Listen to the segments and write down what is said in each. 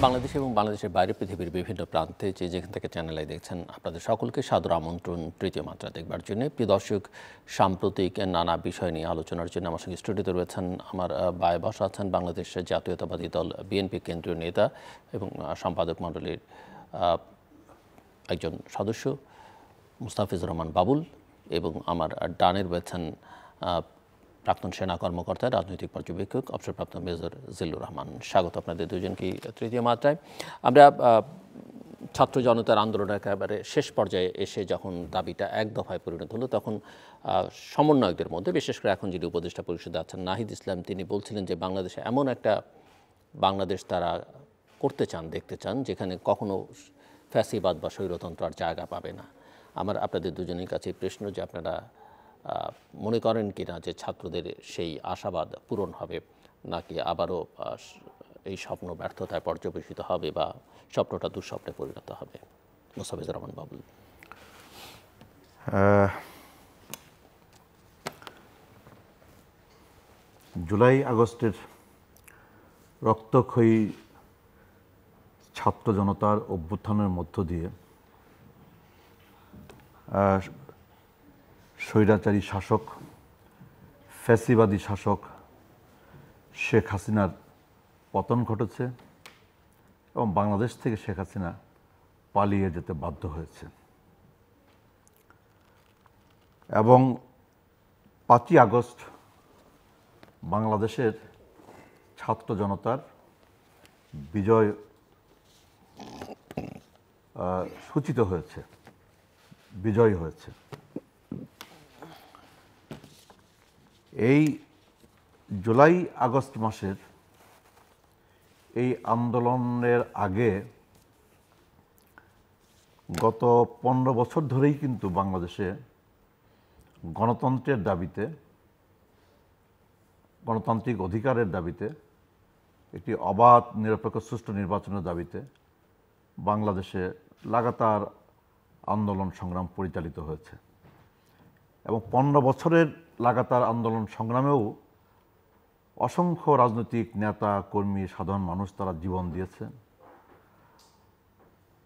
বাংলাদেশ এবং বাংলাদেশের বাইরে পৃথিবীর বিভিন্ন প্রান্তে যে যেখান থেকে চ্যানেলে দেখছেন আপনাদের সকলকে সাদর আমন্ত্রণ তৃতীয় মাত্রা দেখবার জন্য। প্রিয় দর্শক, সাম্প্রতিক নানা বিষয় নিয়ে আলোচনার জন্য আমার সঙ্গে স্টুডিওতে রয়েছেন আমার বায়ে বসা আছেন বাংলাদেশের জাতীয়তাবাদী দল বিএনপি কেন্দ্রীয় নেতা এবং সম্পাদক মণ্ডলীর একজন সদস্য মুস্তাফিজুর রহমান বাবুল, এবং আমার ডানে রয়েছেন প্রাক্তন সেনা কর্মকর্তা, রাজনৈতিক পর্যবেক্ষক, অবসরপ্রাপ্ত মেজর জিল্লুর রহমান। স্বাগত আপনাদের দুজনকেই তৃতীয় মাত্রায়। আমরা ছাত্র জনতার আন্দোলনের একেবারে শেষ পর্যায়ে এসে যখন দাবিটা এক দফায় পরিণত হলো, তখন সমন্বয়কদের মধ্যে, বিশেষ করে এখন যিনি উপদেষ্টা পরিষদে আছেন নাহিদ ইসলাম, তিনি বলছিলেন যে বাংলাদেশে এমন একটা বাংলাদেশ তারা করতে চান, দেখতে চান, যেখানে কখনো ফ্যাসিবাদ বা স্বৈরতন্ত্র আর জায়গা পাবে না। আমার আপনাদের দুজনের কাছে প্রশ্ন যে আপনারা মনে করেন কিনা যে ছাত্রদের সেই আশাবাদ পূরণ হবে, নাকি আবারও এই স্বপ্ন ব্যর্থতায় পর্যবেসিত হবে বা স্বপ্নটা দুঃস্বপ্নে পরিণত হবে? মুস্তাফিজুর রহমান বাবুল। জুলাই আগস্টের রক্তক্ষয়ী ছাত্র জনতার অভ্যুত্থানের মধ্য দিয়ে স্বৈরাচারী শাসক, ফ্যাসিবাদী শাসক শেখ হাসিনার পতন ঘটেছে এবং বাংলাদেশ থেকে শেখ হাসিনা পালিয়ে যেতে বাধ্য হয়েছে। এবং 5ই আগস্ট বাংলাদেশের ছাত্র জনতার বিজয় সূচিত হয়েছে, বিজয় হয়েছে। এই জুলাই আগস্ট মাসের এই আন্দোলনের আগে গত 15 বছর ধরেই কিন্তু বাংলাদেশে গণতন্ত্রের দাবিতে, গণতান্ত্রিক অধিকারের দাবিতে, একটি অবাধ নিরপেক্ষ সুষ্ঠু নির্বাচনের দাবিতে বাংলাদেশে লাগাতার আন্দোলন সংগ্রাম পরিচালিত হয়েছে। এবং 15 বছরের লাগাতার আন্দোলন সংগ্রামেও অসংখ্য রাজনৈতিক নেতা, কর্মী, সাধারণ মানুষ তারা জীবন দিয়েছে।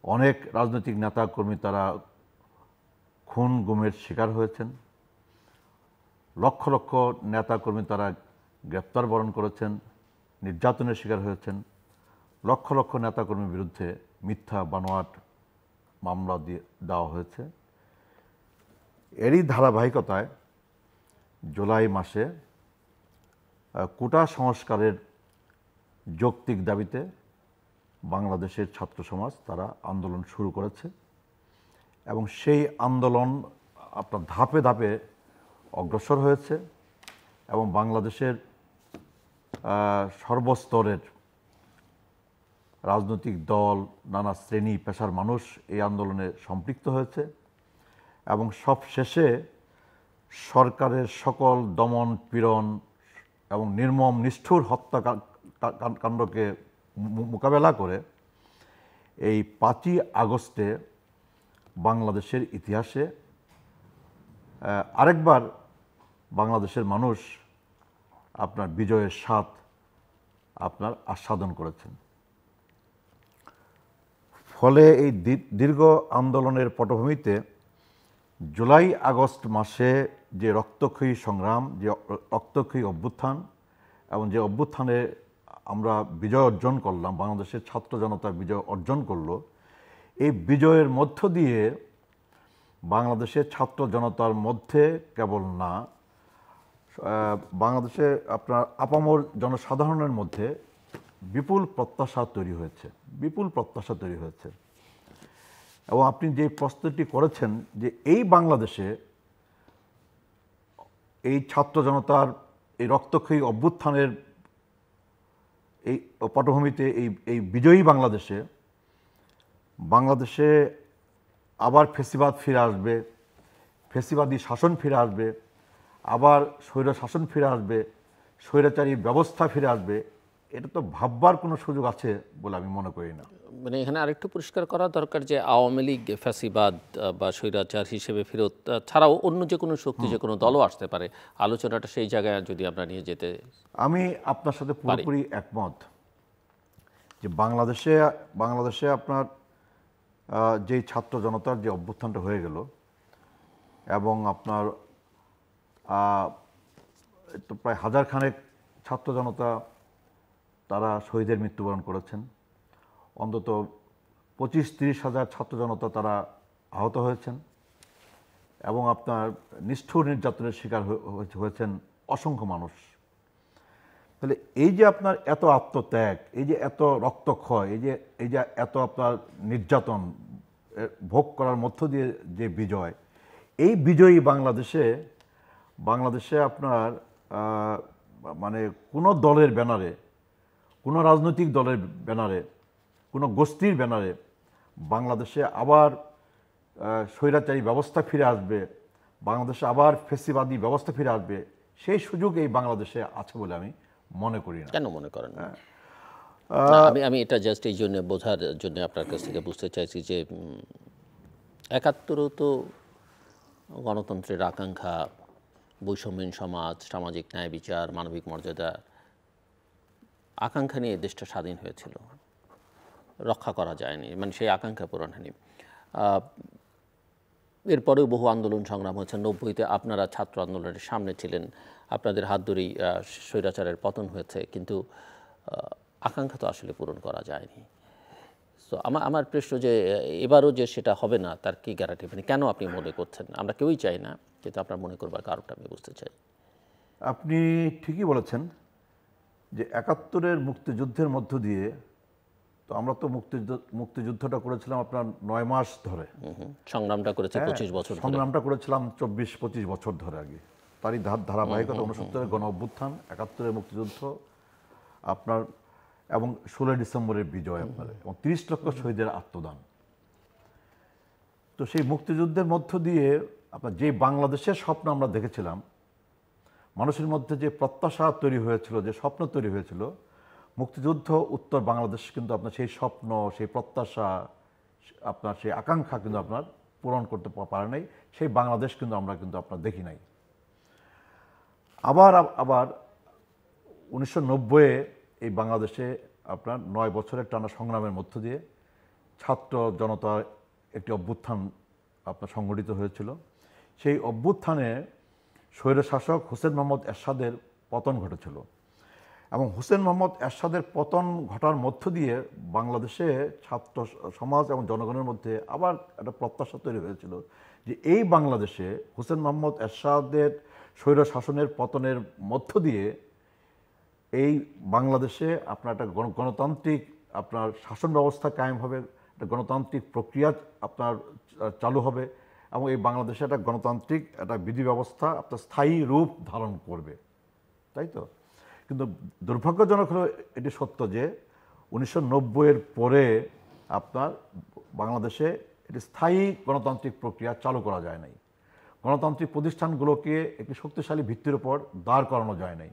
অনেক রাজনৈতিক নেতা, কর্মী তারা খুন গুমের শিকার হয়েছেন। লক্ষ লক্ষ নেতা, কর্মী তারা গ্রেপ্তার বরণ করেছেন, নির্যাতনের শিকার হয়েছেন। লক্ষ লক্ষ নেতাকর্মীর বিরুদ্ধে মিথ্যা বানোয়াট মামলা দেওয়া হয়েছে। এরই ধারাবাহিকতায় জুলাই মাসে কোটা সংস্কারের যৌক্তিক দাবিতে বাংলাদেশের ছাত্র সমাজ তারা আন্দোলন শুরু করেছে এবং সেই আন্দোলন আপনার ধাপে ধাপে অগ্রসর হয়েছে এবং বাংলাদেশের সর্বস্তরের রাজনৈতিক দল, নানা শ্রেণী পেশার মানুষ এই আন্দোলনে সম্পৃক্ত হয়েছে এবং সব শেষে সরকারের সকল দমন পীড়ন এবং নির্মম নিষ্ঠুর হত্যাকাণ্ডকে মোকাবেলা করে এই 5ই আগস্টে বাংলাদেশের ইতিহাসে আরেকবার বাংলাদেশের মানুষ আপনার বিজয়ের স্বাদ আপনার আস্বাদন করেছেন। ফলে এই দীর্ঘ আন্দোলনের পটভূমিতে জুলাই আগস্ট মাসে যে রক্তক্ষয়ী সংগ্রাম, যে রক্তক্ষয়ী অভ্যুত্থান এবং যে অভ্যুত্থানে আমরা বিজয় অর্জন করলাম, বাংলাদেশের ছাত্র জনতা বিজয় অর্জন করলো, এই বিজয়ের মধ্য দিয়ে বাংলাদেশের ছাত্র জনতার মধ্যে কেবল না, বাংলাদেশে আপনার আপামর জনসাধারণের মধ্যে বিপুল প্রত্যাশা তৈরি হয়েছে, বিপুল প্রত্যাশা তৈরি হয়েছে। এবং আপনি যে প্রশ্নটি করেছেন যে এই বাংলাদেশে এই ছাত্র জনতার এই রক্তক্ষয়ী অভ্যুত্থানের এই পটভূমিতে এই বিজয়ী বাংলাদেশে আবার ফ্যাসিবাদ ফিরে আসবে, ফ্যাসিবাদী শাসন ফিরে আসবে, আবার স্বৈর শাসন ফিরে আসবে, স্বৈরাচারী ব্যবস্থা ফিরে আসবে, এটা তো ভাববার কোনো সুযোগ আছে বলে আমি মনে করি না। মানে এখানে আরেকটু পরিষ্কার করা দরকার যে আওয়ামী লীগ ফ্যাসিবাদ বা স্বৈরাচার হিসেবে ফেরত ছাড়াও অন্য যে কোনো শক্তি, যে কোনো দলও আসতে পারে। আলোচনাটা সেই জায়গায় যদি আমরা নিয়ে যেতে, আমি আপনার সাথে পুরোপুরি একমত যে বাংলাদেশে বাংলাদেশে আপনার যেই ছাত্র জনতার যে অভ্যুত্থানটা হয়ে গেল এবং আপনার তো প্রায় হাজার খানেক ছাত্র জনতা তারা শহীদের মৃত্যুবরণ করেছেন, অন্তত 25-30 হাজার ছাত্র জনতা তারা আহত হয়েছেন এবং আপনার নিষ্ঠুর নির্যাতনের শিকার হয়েছেন অসংখ্য মানুষ। তাহলে এই যে আপনার এত আত্মত্যাগ, এই যে এত রক্তক্ষয়, এই যে এত আপনার নির্যাতন ভোগ করার মধ্য দিয়ে যে বিজয়, এই বিজয়ী বাংলাদেশে আপনার মানে কোনো দলের ব্যানারে, কোনো রাজনৈতিক দলের ব্যানারে, কোনো গোষ্ঠীর ব্যানারে বাংলাদেশে আবার স্বৈরাচারী ব্যবস্থা ফিরে আসবে, বাংলাদেশে আবার ফ্যাসিবাদী ব্যবস্থা ফিরে আসবে, সেই সুযোগ এই বাংলাদেশে আছে বলে আমি মনে করি না। কেন মনে করেন না? আমি এটা জাস্ট এই জন্য বোঝার জন্য আপনার কাছ থেকে বুঝতে চাইছি যে ৭১ তো গণতন্ত্রের আকাঙ্ক্ষা, বৈষম্যহীন সমাজ, সামাজিক ন্যায় বিচার, মানবিক মর্যাদা আকাঙ্ক্ষা নিয়ে দেশটা স্বাধীন হয়েছিল, রক্ষা করা যায়নি, মানে সেই আকাঙ্ক্ষা পূরণ হয়নি। এরপরেও বহু আন্দোলন সংগ্রাম হয়েছে। ৯০-তে আপনারা ছাত্র আন্দোলনের সামনে ছিলেন, আপনাদের হাত ধরেই স্বৈরাচারের পতন হয়েছে, কিন্তু আকাঙ্ক্ষা তো আসলে পূরণ করা যায়নি। তো আমার প্রশ্ন যে এবারও যে সেটা হবে না তার কি গ্যারান্টি, মানে কেন আপনি মনে করছেন? আমরা কেউই চাই না, কিন্তু আপনার মনে করবার কারণটা আমি বুঝতে চাই। আপনি ঠিকই বলেছেন যে ৭১-এর মুক্তিযুদ্ধের মধ্য দিয়ে, তো আমরা তো মুক্তিযুদ্ধটা করেছিলাম আপনার ৯ মাস ধরে, সংগ্রামটা করেছে 25 বছর ধরে, সংগ্রামটা করেছিলাম 24-25 বছর ধরে আগে, তারই ধারাবাহিকতা ৬৯-এর গণ অভ্যুত্থান, ৭১-এর মুক্তিযুদ্ধ আপনার এবং ১৬ ডিসেম্বরের বিজয় আপনার এবং ৩০ লক্ষ শহীদের আত্মদান। তো সেই মুক্তিযুদ্ধের মধ্য দিয়ে আপনার যে বাংলাদেশের স্বপ্ন আমরা দেখেছিলাম, মানুষের মধ্যে যে প্রত্যাশা তৈরি হয়েছিল, যে স্বপ্ন তৈরি হয়েছিল, মুক্তিযুদ্ধ উত্তর বাংলাদেশ কিন্তু আপনার সেই স্বপ্ন, সেই প্রত্যাশা, আপনার সেই আকাঙ্ক্ষা কিন্তু আপনার পূরণ করতে পারে নাই। সেই বাংলাদেশ কিন্তু আমরা কিন্তু আপনার দেখি নাই। আবার ১৯৯০-এ এই বাংলাদেশে আপনার ৯ বছরের টানা সংগ্রামের মধ্য দিয়ে ছাত্র জনতার একটি অভ্যুত্থান আপনার সংগঠিত হয়েছিল। সেই অভ্যুত্থানে স্বৈরশাসক হোসেন মোহাম্মদ এরশাদের পতন ঘটেছিল এবং হোসেন মোহাম্মদ এরশাদের পতন ঘটার মধ্য দিয়ে বাংলাদেশে ছাত্র সমাজ এবং জনগণের মধ্যে আবার একটা প্রত্যাশা তৈরি হয়েছিল যে এই বাংলাদেশে হোসেন মোহাম্মদ এরশাদের স্বৈরশাসনের পতনের মধ্য দিয়ে এই বাংলাদেশে আপনার একটা গণতান্ত্রিক আপনার শাসন ব্যবস্থা কায়েম হবে, একটা গণতান্ত্রিক প্রক্রিয়া আপনার চালু হবে এবং এই বাংলাদেশে একটা গণতান্ত্রিক একটা বিধি ব্যবস্থা আপনার স্থায়ী রূপ ধারণ করবে, তাই তো? কিন্তু দুর্ভাগ্যজনক হলো এটি সত্য যে ১৯৯০-এর পরে আপনার বাংলাদেশে এটি স্থায়ী গণতান্ত্রিক প্রক্রিয়া চালু করা যায় নাই। গণতান্ত্রিক প্রতিষ্ঠানগুলোকে একটি শক্তিশালী ভিত্তির উপর দাঁড় করানো যায় নাই।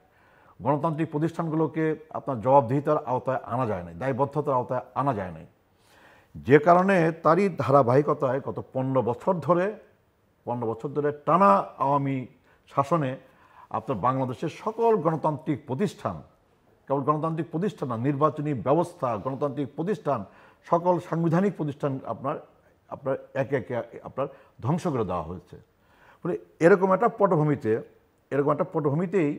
গণতান্ত্রিক প্রতিষ্ঠানগুলোকে আপনার জবাবদিহিতার আওতায় আনা যায় নাই, দায়বদ্ধতার আওতায় আনা যায় নাই। যে কারণে তারই ধারাবাহিকতায় গত ১৫ বছর ধরে টানা আওয়ামী শাসনে আপনার বাংলাদেশের সকল গণতান্ত্রিক প্রতিষ্ঠান, কেবল গণতান্ত্রিক প্রতিষ্ঠান না, নির্বাচনী ব্যবস্থা, গণতান্ত্রিক প্রতিষ্ঠান, সকল সাংবিধানিক প্রতিষ্ঠান আপনার একে একে আপনার ধ্বংস করে দেওয়া হয়েছে। মানে এরকম একটা পটভূমিতেই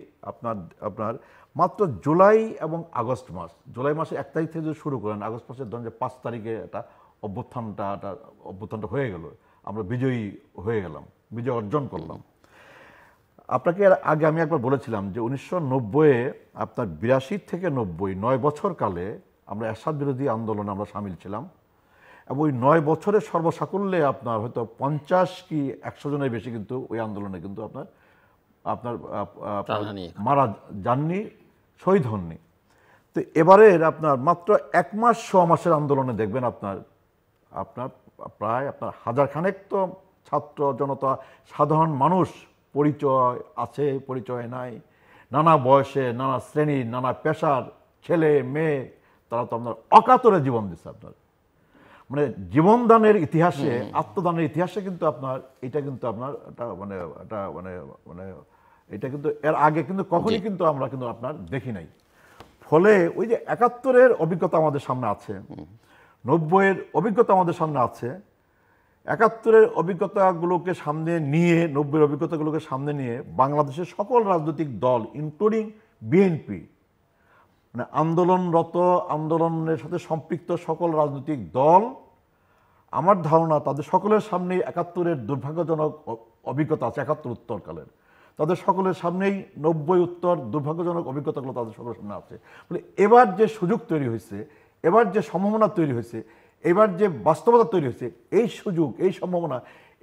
আপনার মাত্র জুলাই এবং আগস্ট মাস, জুলাই মাসে ১ তারিখ থেকে যদি শুরু করেন, আগস্ট মাসের ধরেন যে ৫ তারিখে একটা অভ্যুত্থানটা হয়ে গেল, আমরা বিজয়ী হয়ে গেলাম, বিজয় অর্জন করলাম। আপনাকে এর আগে আমি একবার বলেছিলাম যে ১৯৯০-এ আপনার ৮২ থেকে ৯০, ৯ বছর কালে আমরা এরশাদ বিরোধী আন্দোলনে আমরা সামিল ছিলাম এবং ওই ৯ বছরের সর্বসাকুল্যে আপনার হয়তো ৫০ কি ১০০ জনের বেশি কিন্তু ওই আন্দোলনে কিন্তু আপনার মারা যাননি, শহীদ হননি। তো এবারের আপনার মাত্র ১ মাস ৬ মাসের আন্দোলনে দেখবেন আপনার প্রায় আপনার হাজার খানেক তো ছাত্র জনতা, সাধারণ মানুষ, পরিচয় আছে, পরিচয় নাই, নানা বয়সে, নানা শ্রেণীর, নানা পেশার ছেলে মেয়ে, তারা তো আপনার অকাতরে জীবন দিচ্ছে। আপনার মানে জীবনদানের ইতিহাসে, আত্মদানের ইতিহাসে কিন্তু আপনার এটা কিন্তু আপনার এটা কিন্তু এর আগে কিন্তু কখনই কিন্তু আমরা কিন্তু আপনার দেখি নাই। ফলে ওই যে ৭১-এর অভিজ্ঞতা আমাদের সামনে আছে, ৯০-এর অভিজ্ঞতা আমাদের সামনে আছে, ৭১-এর অভিজ্ঞতাগুলোকে সামনে নিয়ে, ৯০-এর অভিজ্ঞতাগুলোকে সামনে নিয়ে বাংলাদেশের সকল রাজনৈতিক দল ইনক্লুডিং বিএনপি, মানে আন্দোলনরত, আন্দোলনের সাথে সম্পৃক্ত সকল রাজনৈতিক দল, আমার ধারণা তাদের সকলের সামনেই ৭১-এর দুর্ভাগ্যজনক অভিজ্ঞতা আছে, ৭১ উত্তরকালের, তাদের সকলের সামনেই ৯০ উত্তর দুর্ভাগ্যজনক অভিজ্ঞতাগুলো তাদের সকলের সামনে আছে। বলে এবার যে সুযোগ তৈরি হয়েছে, এবার যে সম্ভাবনা তৈরি হয়েছে, এবার যে বাস্তবতা তৈরি হয়েছে, এই সুযোগ, এই সম্ভাবনা,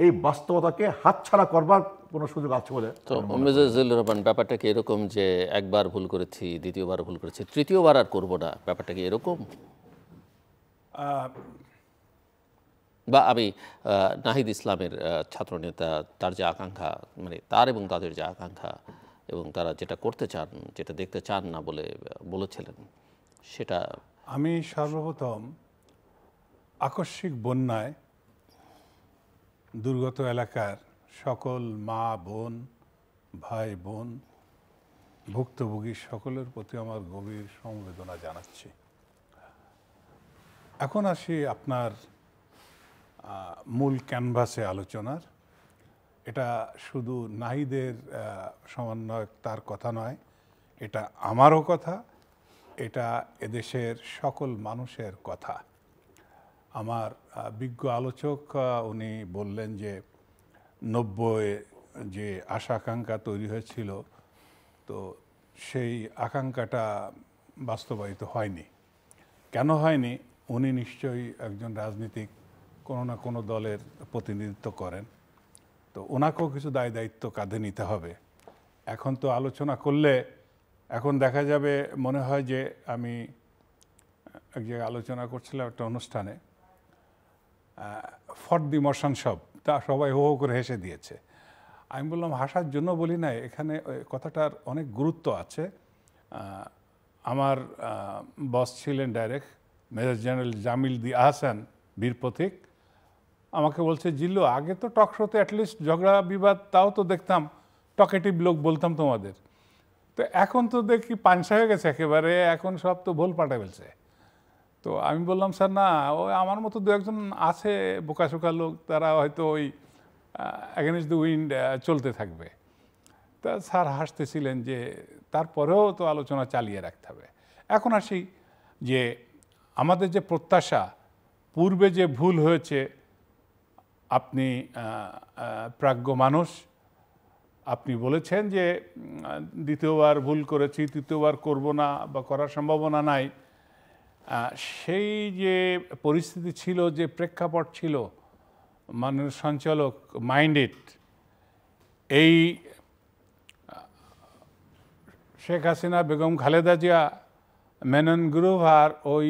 এই বাস্তবতাকে হাতছাড়া করবার কোনো সুযোগ আছে বলে। তো মেজর জিল্লুর রহমান, ব্যাপারটা কি এরকম যে একবার ভুল করেছি, দ্বিতীয়বার ভুল করেছি, তৃতীয়বার আর করবো না, ব্যাপারটা কি এরকম? বা আমি নাহিদ ইসলামের ছাত্রনেতা, তার যে আকাঙ্ক্ষা, মানে তার এবং তাদের যে আকাঙ্ক্ষা এবং তারা যেটা করতে চান, যেটা দেখতে চান না বলে বলেছিলেন, সেটা আমি সর্বপ্রথম আকস্মিক বন্যায় দুর্গত এলাকার সকল মা বোন, ভাই বোন, ভুক্তভোগী সকলের প্রতি আমার গভীর সমবেদনা জানাচ্ছি। এখন আসি আপনার মূল ক্যানভাসে আলোচনার। এটা শুধু নাহিদের সমন্বয়ক তার কথা নয়, এটা আমারও কথা, এটা এদেশের সকল মানুষের কথা। আমার বিজ্ঞ আলোচক উনি বললেন যে ৯০ যে আশা আকাঙ্ক্ষা তৈরি হয়েছিল, তো সেই আকাঙ্ক্ষাটা বাস্তবায়িত হয়নি। কেন হয়নি? উনি নিশ্চয়ই একজন রাজনীতিক, কোনো না কোনো দলের প্রতিনিধিত্ব করেন, তো ওনাকেও কিছু দায় দায়িত্ব কাঁধে নিতে হবে। এখন তো আলোচনা করলে এখন দেখা যাবে, মনে হয় যে আমি এক জায়গায় আলোচনা করছিলাম একটা অনুষ্ঠানে, ফর দি মোশন সব, তা সবাই হো হো করে হেসে দিয়েছে। আমি বললাম হাসার জন্য বলি না, এখানে কথাটার অনেক গুরুত্ব আছে। আমার বস ছিলেন ডাইরেক্ট মেজর জেনারেল জামিল দি আহসান, বীর প্রতীক, আমাকে বলছে, জিল্লু আগে তো টক শোতে অ্যাটলিস্ট ঝগড়া বিবাদ তাও তো দেখতাম, টকেটিভ লোক বলতাম তোমাদের, তো এখন তো দেখি পাঞ্চা হয়ে গেছে একেবারে, এখন সব তো ভুল পাল্টে ফেলছে। তো আমি বললাম, স্যার না, ওই আমার মতো দু একজন আছে বোকাশোকা লোক, তারা হয়তো ওই অ্যাগেনস্ট দ্য উইন্ড চলতে থাকবে। তা স্যার হাসতেছিলেন যে তারপরেও তো আলোচনা চালিয়ে রাখতে হবে। এখন আসি যে আমাদের যে প্রত্যাশা, পূর্বে যে ভুল হয়েছে, আপনি প্রাজ্ঞ মানুষ, আপনি বলেছেন যে দ্বিতীয়বার ভুল করেছি, তৃতীয়বার করব না বা করার সম্ভাবনা নাই। সেই যে পরিস্থিতি ছিল, যে প্রেক্ষাপট ছিল, মাননীয় সঞ্চালক মাইন্ডেড, এই শেখ হাসিনা, বেগম খালেদা জিয়া, মেনন গ্রুপ আর ওই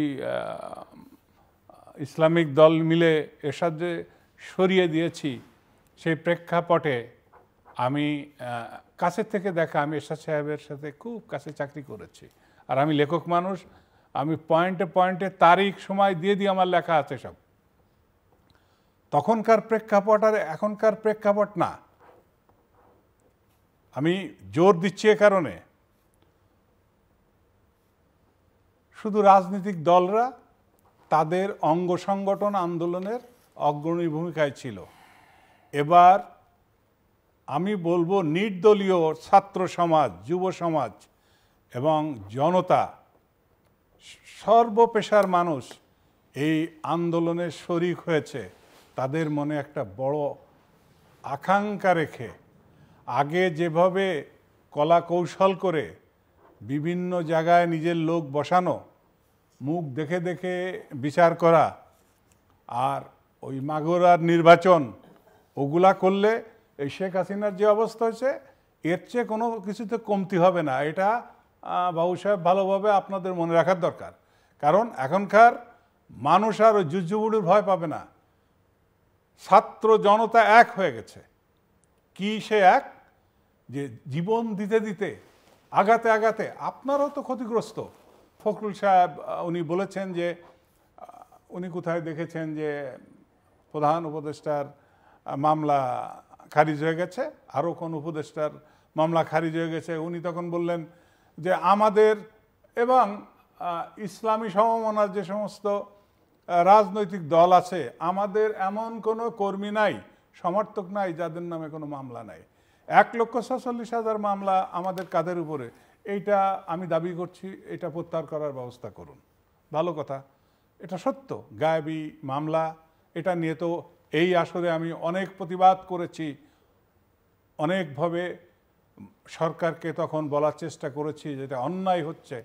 ইসলামিক দল মিলে এরশাদে সরিয়ে দিয়েছি, সেই প্রেক্ষাপটে আমি কাছের থেকে দেখা, আমি এরশাদ সাহেবের সাথে খুব কাছে চাকরি করেছি, আর আমি লেখক মানুষ, আমি পয়েন্টে পয়েন্টে তারিখ সময় দিয়ে দিয়ে আমার লেখা আছে সব। তখনকার প্রেক্ষাপট আর এখনকার প্রেক্ষাপট না। আমি জোর দিচ্ছি এ কারণে, শুধু রাজনৈতিক দলরা তাদের অঙ্গ সংগঠন আন্দোলনের অগ্রণী ভূমিকায় ছিল। এবার আমি বলবো নির্দলীয় ছাত্র সমাজ, যুব সমাজ এবং জনতা, সর্বপেশার মানুষ এই আন্দোলনে শরিক হয়েছে। তাদের মনে একটা বড় আকাঙ্ক্ষা রেখে, আগে যেভাবে কলা কৌশল করে বিভিন্ন জায়গায় নিজের লোক বসানো, মুখ দেখে দেখে বিচার করা, আর ওই মাগুরার নির্বাচন, ওগুলা করলে এই শেখ হাসিনার যে অবস্থা হয়েছে, এর চেয়ে কোনো কিছুতে কমতি হবে না। এটা বাবু সাহেব ভালোভাবে আপনাদের মনে রাখার দরকার। কারণ এখনকার মানুষ আর ওই যুদ্ধবুড়ির ভয় পাবে না। ছাত্র জনতা এক হয়ে গেছে। কি সে এক? যে জীবন দিতে দিতে, আগাতে আগাতে, আপনারও তো ক্ষতিগ্রস্ত। ফখরুল সাহেব উনি বলেছেন যে উনি কোথায় দেখেছেন যে প্রধান উপদেষ্টার মামলা খারিজ হয়ে গেছে, আরও কোন উপদেষ্টার মামলা খারিজ হয়ে গেছে। উনি তখন বললেন যে আমাদের এবং ইসলামী সমমনার যে সমস্ত রাজনৈতিক দল আছে, আমাদের এমন কোনো কর্মী নাই, সমর্থক নাই যাদের নামে কোনো মামলা নাই। 1,46,000 মামলা আমাদের কাদের উপরে, এইটা আমি দাবি করছি, এটা প্রত্যাহার করার ব্যবস্থা করুন। ভালো কথা, এটা সত্য। গায়েবী মামলা, এটা নিয়ে তো এই আসরে আমি অনেক প্রতিবাদ করেছি, অনেকভাবে সরকারকে তখন বলার চেষ্টা করেছি যেটা অন্যায় হচ্ছে,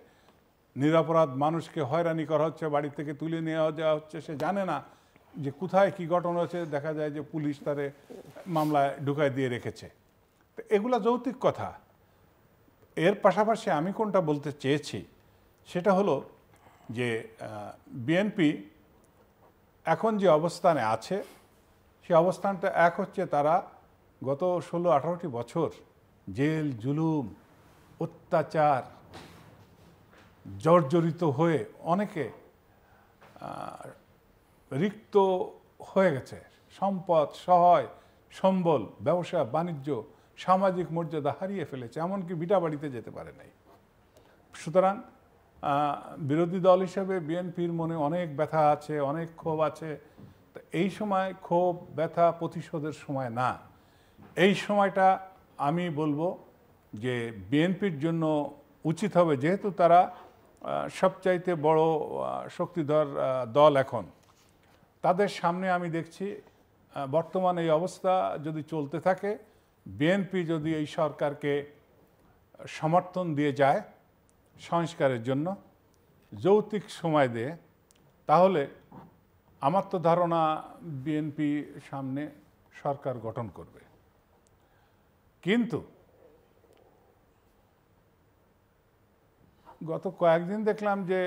নিরপরাধ মানুষকে হয়রানি করা হচ্ছে, বাড়ি থেকে তুলে নিয়ে যাওয়া হচ্ছে, সে জানে না যে কোথায় কি ঘটনা হচ্ছে, দেখা যায় যে পুলিশ তারে মামলায় ঢুকায় দিয়ে রেখেছে। তো এগুলা যৌক্তিক কথা। এর পাশাপাশি আমি কোনটা বলতে চেয়েছি সেটা হলো যে বিএনপি এখন যে অবস্থানে আছে, সে অবস্থানটা এক হচ্ছে তারা গত 16-18টি বছর জেল জুলুম অত্যাচার জর্জরিত হয়ে অনেকে রিক্ত হয়ে গেছে, সম্পদ সহায় সম্বল ব্যবসা বাণিজ্য সামাজিক মর্যাদা হারিয়ে ফেলেছে, এমনকি ভিটা বাড়িতে যেতে পারে নাই। সুতরাং বিরোধী দল হিসেবে বিএনপির মনে অনেক ব্যথা আছে, অনেক ক্ষোভ আছে। তো এই সময় ক্ষোভ ব্যথা প্রতিশোধের সময় না। এই সময়টা আমি বলবো যে বিএনপির জন্য উচিত হবে, যেহেতু তারা সবচাইতে বড় শক্তিধর দল এখন, তাদের সামনে আমি দেখছি বর্তমান এই অবস্থা যদি চলতে থাকে, বিএনপি যদি এই সরকারকে সমর্থন দিয়ে যায় সংস্কারের জন্য, যৌক্তিক সময় দিয়ে, তাহলে আমার তো ধারণা বিএনপি সামনে সরকার গঠন করবে। কিন্তু গত কয়েকদিন দেখলাম যে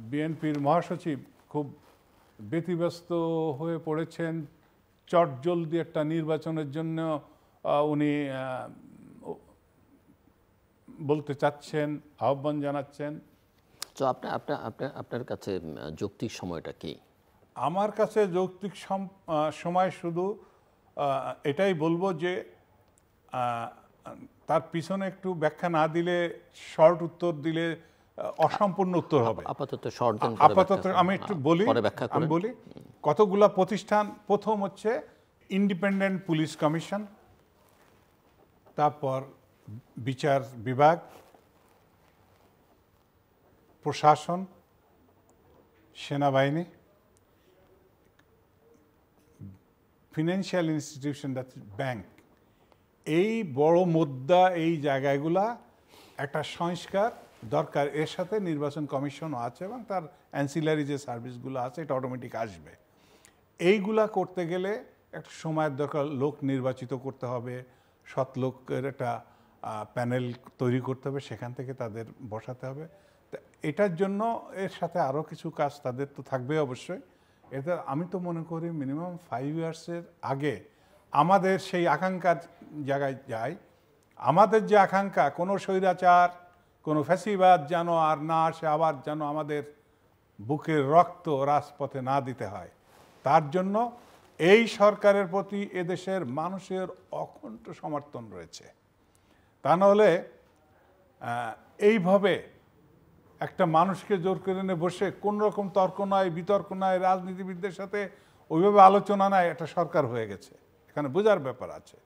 বিএনপির মহাসচিব খুব ব্যতিব্যস্ত হয়ে পড়েছেন, চটজলদি একটা নির্বাচনের জন্য উনি বলতে চাচ্ছেন, আহ্বান জানাচ্ছেন। তো আপনার কাছে যৌক্তিক সময়টা কি? আমার কাছে যৌক্তিক সময় শুধু এটাই বলবো যে তার পিছনে একটু ব্যাখ্যা না দিলে, শর্ট উত্তর দিলে অসম্পূর্ণ উত্তর হবে। আপাতত শর্ট দেন, আপাতত আমি একটু বলি, আমি বলি কতগুলা প্রতিষ্ঠান। প্রথম হচ্ছে ইন্ডিপেন্ডেন্ট পুলিশ কমিশন, তারপর বিচার বিভাগ, প্রশাসন, সেনাবাহিনী, ফিনান্সিয়াল ইনস্টিটিউশন, ব্যাংক, এই বড় মুদ্রা, এই জায়গাগুলা একটা সংস্কার দরকার। এর সাথে নির্বাচন কমিশনও আছে এবং তার অ্যান্সিলারি যে সার্ভিসগুলো আছে, এটা অটোমেটিক আসবে। এইগুলা করতে গেলে একটা সময়ের দরকার, লোক নির্বাচিত করতে হবে, সৎ লোকের একটা প্যানেল তৈরি করতে হবে, সেখান থেকে তাদের বসাতে হবে। তা এটার জন্য এর সাথে আরও কিছু কাজ তাদের তো থাকবে অবশ্যই। এতে আমি তো মনে করি মিনিমাম 5 ইয়ার্সের আগে আমাদের সেই আকাঙ্ক্ষার জায়গায় যাই। আমাদের যে আকাঙ্ক্ষা, কোনো স্বৈরাচার, কোনো ফ্যাসিবাদ যেন আর না আসে, আবার যেন আমাদের বুকের রক্ত রাজপথে না দিতে হয়, তার জন্য এই সরকারের প্রতি এদেশের মানুষের অকুণ্ঠ সমর্থন রয়েছে। তা নাহলে এইভাবে একটা মানুষকে জোর করে এনে বসে কোন রকম তর্ক নয়, বিতর্ক নয়, রাজনীতিবিদদের সাথে ওইভাবে আলোচনা নয়, একটা সরকার হয়ে গেছে। এখানে বোঝার ব্যাপার আছে।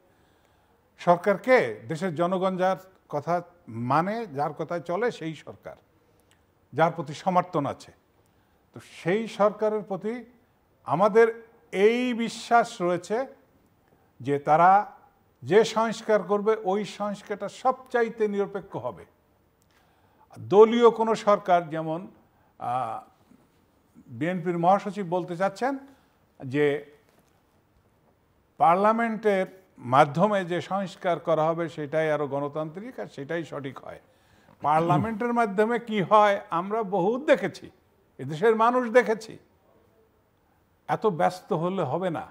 সরকারকে দেশের জনগণ যার কথা মানে, যার কথায় চলে, সেই সরকার, যার প্রতি সমর্থন আছে। তো সেই সরকারের প্রতি আমাদের এই বিশ্বাস রয়েছে যে তারা যে সংস্কার করবে, ওই সংস্কারটা সবচাইতে নিরপেক্ষ হবে। দলীয় কোনো সরকার, যেমন বিএনপির মহাসচিব বলতে চাচ্ছেন যে পার্লামেন্টের মাধ্যমে যে সংস্কার করা হবে সেটাই আরো গণতান্ত্রিক আর সেটাই সঠিক হয়। পার্লামেন্টের মাধ্যমে কি হয় আমরা বহুত দেখেছি, এদেশের মানুষ দেখেছি। এত ব্যস্ত হলে হবে না।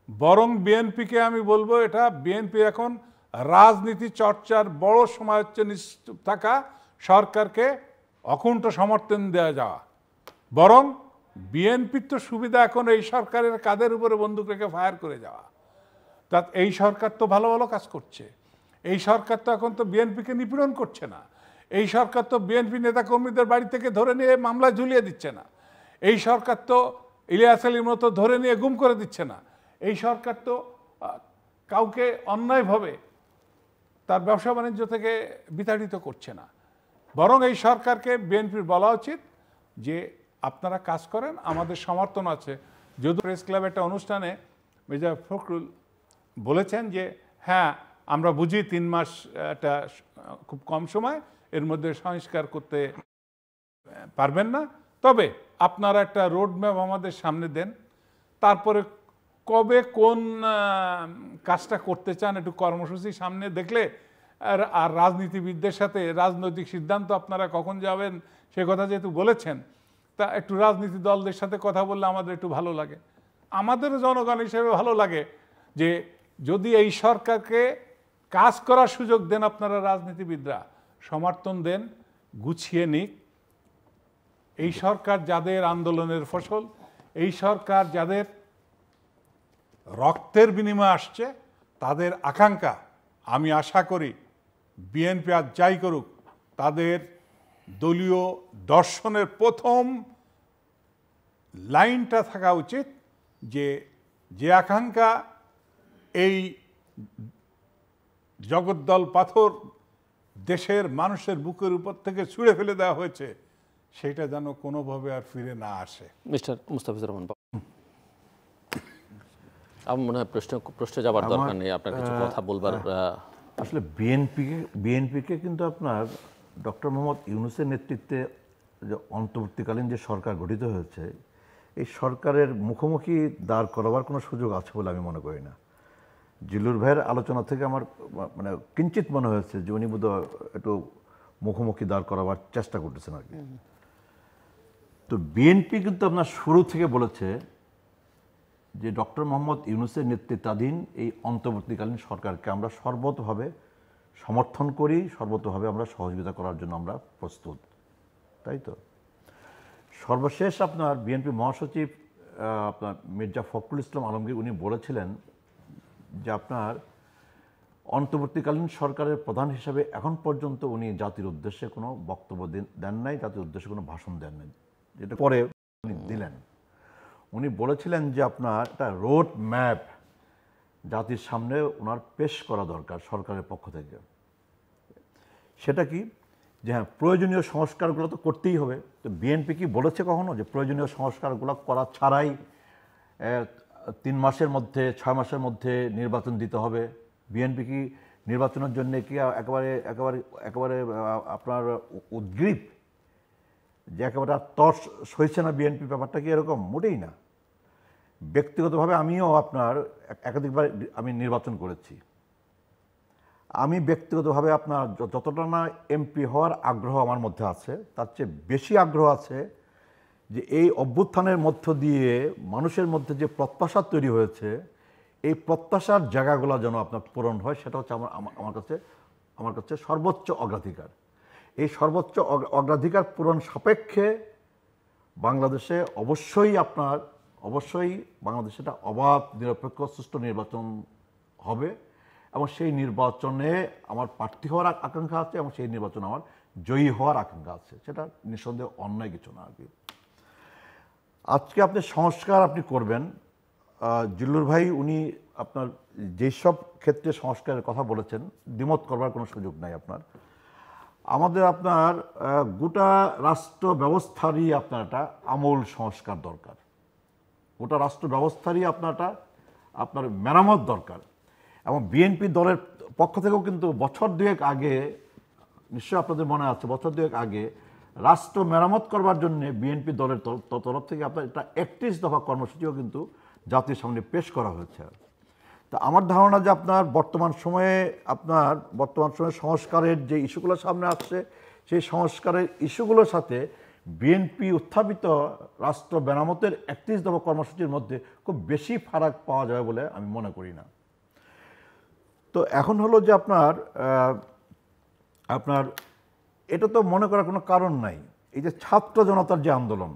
বরং বিএনপিকে আমি বলবো, এটা বিএনপি এখন রাজনীতি চর্চার বড় সময় হচ্ছে নিশ্চুপ থাকা, সরকারকে অকুণ্ঠ সমর্থন দেওয়া যাওয়া। বরং বিএনপির তো সুবিধা এখন এই সরকারের কাঁধের উপরে বন্দুক রেখে ফায়ার করে যাওয়া। তা এই সরকার তো ভালো ভালো কাজ করছে, এই সরকার তো এখন তো বিএনপিকে নিপীড়ন করছে না, এই সরকার তো বিএনপি নেতাকর্মীদের বাড়ি থেকে ধরে নিয়ে মামলায় ঝুলিয়ে দিচ্ছে না। এই সরকার তো ইলিয়াস আলীর মতো ধরে নিয়ে গুম করে দিচ্ছে না। এই সরকার তো কাউকে অন্যায়ভাবে তার ব্যবসা বাণিজ্য থেকে বিতাড়িত করছে না। বরং এই সরকারকে বিএনপির বলা উচিত যে আপনারা কাজ করেন, আমাদের সমর্থন আছে। যদিও প্রেস ক্লাব একটা অনুষ্ঠানে মির্জা ফখরুল বলেছেন যে হ্যাঁ আমরা বুঝি 3 মাস একটা খুব কম সময়, এর মধ্যে সংস্কার করতে পারবেন না, তবে আপনারা একটা রোড ম্যাপ আমাদের সামনে দেন, তারপরে কবে কোন কাজটা করতে চান একটু কর্মসূচি সামনে দেখলে আর রাজনীতিবিদদের সাথে রাজনৈতিক সিদ্ধান্ত আপনারা কখন যাবেন সে কথা যেহেতু বলেছেন, তা একটু রাজনীতি দলদের সাথে কথা বললে আমাদের একটু ভালো লাগে। আমাদেরও জনগণ হিসেবে ভালো লাগে যে যদি এই সরকারকে কাজ করার সুযোগ দেন, আপনারা রাজনীতিবিদরা সমর্থন দেন, গুছিয়ে নিক। এই সরকার যাদের আন্দোলনের ফসল, এই সরকার যাদের রক্তের বিনিময়ে আসছে, তাদের আকাঙ্ক্ষা আমি আশা করি বিএনপি আর যাই করুক তাদের দলীয় দর্শনের প্রথম লাইনটা থাকা উচিত যে আকাঙ্ক্ষা এই জগদ্দল পাথর দেশের মানুষের বুকের উপর থেকে ছুঁড়ে ফেলে দেওয়া হয়েছে, সেটা যেন কোনোভাবে আর ফিরে না আসে। মিস্টার মুস্তাফিজুর রহমান, আমার মনে হয় প্রশ্ন যাবার দরকার নেই, আপনার কিছু কথা বলবার। আসলে বিএনপিকে কিন্তু আপনার ডক্টর মোহাম্মদ ইউনূসের নেতৃত্বে যে অন্তর্বর্তীকালীন যে সরকার গঠিত হয়েছে, এই সরকারের মুখোমুখি দাঁড় করাবার কোনো সুযোগ আছে বলে আমি মনে করি না। জিল্লুর ভাইয়ের আলোচনা থেকে আমার মানে কিঞ্চিত মনে হয়েছে যে উনি বোধহয় একটু মুখোমুখি দাঁড় করাবার চেষ্টা করতেছেন আর কি। তো বিএনপি কিন্তু আপনার শুরু থেকে বলেছে যে ডক্টর মোহাম্মদ ইউনূসের নেতৃত্বাধীন এই অন্তর্বর্তীকালীন সরকারকে আমরা সর্বতভাবে সমর্থন করি, সর্বতভাবে আমরা সহযোগিতা করার জন্য আমরা প্রস্তুত, তাই তো। সর্বশেষ আপনার বিএনপি মহাসচিব আপনার মির্জা ফখরুল ইসলাম আলমগীর উনি বলেছিলেন যে আপনার অন্তর্বর্তীকালীন সরকারের প্রধান হিসাবে এখন পর্যন্ত উনি জাতির উদ্দেশ্যে কোনো বক্তব্য দেন নাই, জাতির উদ্দেশ্যে কোনো ভাষণ দেন নাই, যেটা পরে উনি দিলেন। উনি বলেছিলেন যে আপনার একটা রোড ম্যাপ জাতির সামনে ওনার পেশ করা দরকার সরকারের পক্ষ থেকে। সেটা কি যে হ্যাঁ প্রয়োজনীয় সংস্কারগুলো তো করতেই হবে। তো বিএনপি কি বলেছে কখনো যে প্রয়োজনীয় সংস্কারগুলো করা ছাড়াই 3 মাসের মধ্যে 6 মাসের মধ্যে নির্বাচন দিতে হবে? বিএনপি কি নির্বাচনের জন্য কি একেবারে একেবারে একেবারে আপনার উদ্গ্রীব যে একেবারে তর্স সইছে না বিএনপি? ব্যাপারটা কি এরকম? মোটেই না। ব্যক্তিগতভাবে আমিও আপনার একাধিকবার আমি নির্বাচন করেছি। আমি ব্যক্তিগতভাবে আপনার যতটা না এমপি হওয়ার আগ্রহ আমার মধ্যে আছে, তার চেয়ে বেশি আগ্রহ আছে যে এই অভ্যুত্থানের মধ্য দিয়ে মানুষের মধ্যে যে প্রত্যাশা তৈরি হয়েছে, এই প্রত্যাশার জায়গাগুলো যেন আপনার পূরণ হয়, সেটা হচ্ছে আমার কাছে সর্বোচ্চ অগ্রাধিকার। এই সর্বোচ্চ অগ্রাধিকার পূরণ সাপেক্ষে বাংলাদেশে অবশ্যই বাংলাদেশে একটা অবাধ নিরপেক্ষ সুষ্ঠু নির্বাচন হবে এবং সেই নির্বাচনে আমার প্রার্থী হওয়ার আকাঙ্ক্ষা আছে এবং সেই নির্বাচনে আমার জয়ী হওয়ার আকাঙ্ক্ষা আছে। সেটা নিঃসন্দেহে অন্যায় কিছু না আর কি। আজকে আপনি সংস্কার আপনি করবেন, জিল্লুর ভাই উনি আপনার যেসব ক্ষেত্রে সংস্কারের কথা বলেছেন দ্বিমত করবার কোনো সুযোগ নাই আপনার। আমাদের আপনার গোটা রাষ্ট্র ব্যবস্থারই আপনার একটা আমূল সংস্কার দরকার। গোটা রাষ্ট্র ব্যবস্থারই আপনার মেরামত দরকার। এবং বিএনপি দলের পক্ষ থেকেও কিন্তু বছর দুয়েক আগে, নিশ্চয়ই আপনাদের মনে আছে, বছর দুয়েক আগে রাষ্ট্র মেরামত করবার জন্য বিএনপি দলের তরফ থেকে আপনার একটা 31 দফা কর্মসূচিও কিন্তু জাতির সামনে পেশ করা হয়েছে। তা আমার ধারণা যে আপনার বর্তমান সময়ে সংস্কারের যে ইস্যুগুলো সামনে আসছে, সেই সংস্কারের ইস্যুগুলোর সাথে বিএনপি উত্থাপিত রাষ্ট্র মেরামতের 31 দফা কর্মসূচির মধ্যে খুব বেশি ফারাক পাওয়া যাবে বলে আমি মনে করি না। তো এখন হলো যে আপনার এটা তো মনে করার কোনো কারণ নাই। এই যে ছাত্র জনতার যে আন্দোলন,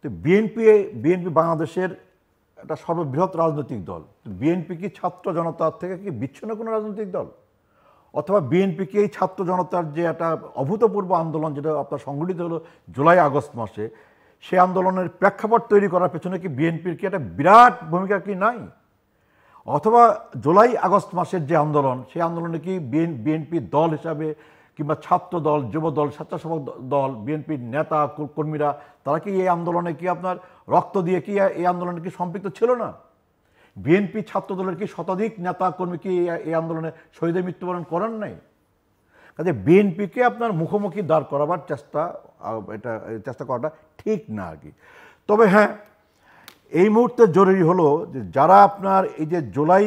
তো বিএনপি বাংলাদেশের একটা সর্ববৃহৎ রাজনৈতিক দল। বিএনপি কি ছাত্র জনতার থেকে কি বিচ্ছিন্ন কোনো রাজনৈতিক দল? অথবা বিএনপিকে এই ছাত্র জনতার যে একটা অভূতপূর্ব আন্দোলন যেটা আপনার সংগঠিত হলো জুলাই আগস্ট মাসে, সেই আন্দোলনের প্রেক্ষাপট তৈরি করার পেছনে কি বিএনপির কি একটা বিরাট ভূমিকা কি নাই? অথবা জুলাই আগস্ট মাসের যে আন্দোলন, সেই আন্দোলনে কি বিএনপি দল হিসাবে কিংবা ছাত্র দল, যুব দল, স্বেচ্ছাসেবক দল, বিএনপির নেতা কর্মীরা তারা কি এই আন্দোলনে কি আপনার রক্ত দিয়ে কি এই আন্দোলনে কি সম্পৃক্ত ছিল না? বিএনপি ছাত্র দলের কি শতাধিক নেতা কর্মী কি এই আন্দোলনে শহীদের মৃত্যুবরণ করেন নাই? কাজে বিএনপিকে আপনার মুখোমুখি দাঁড় করাবার চেষ্টা করাটা ঠিক না আর কি। তবে হ্যাঁ, এই মুহূর্তে জরুরি হলো যে যারা আপনার এই যে জুলাই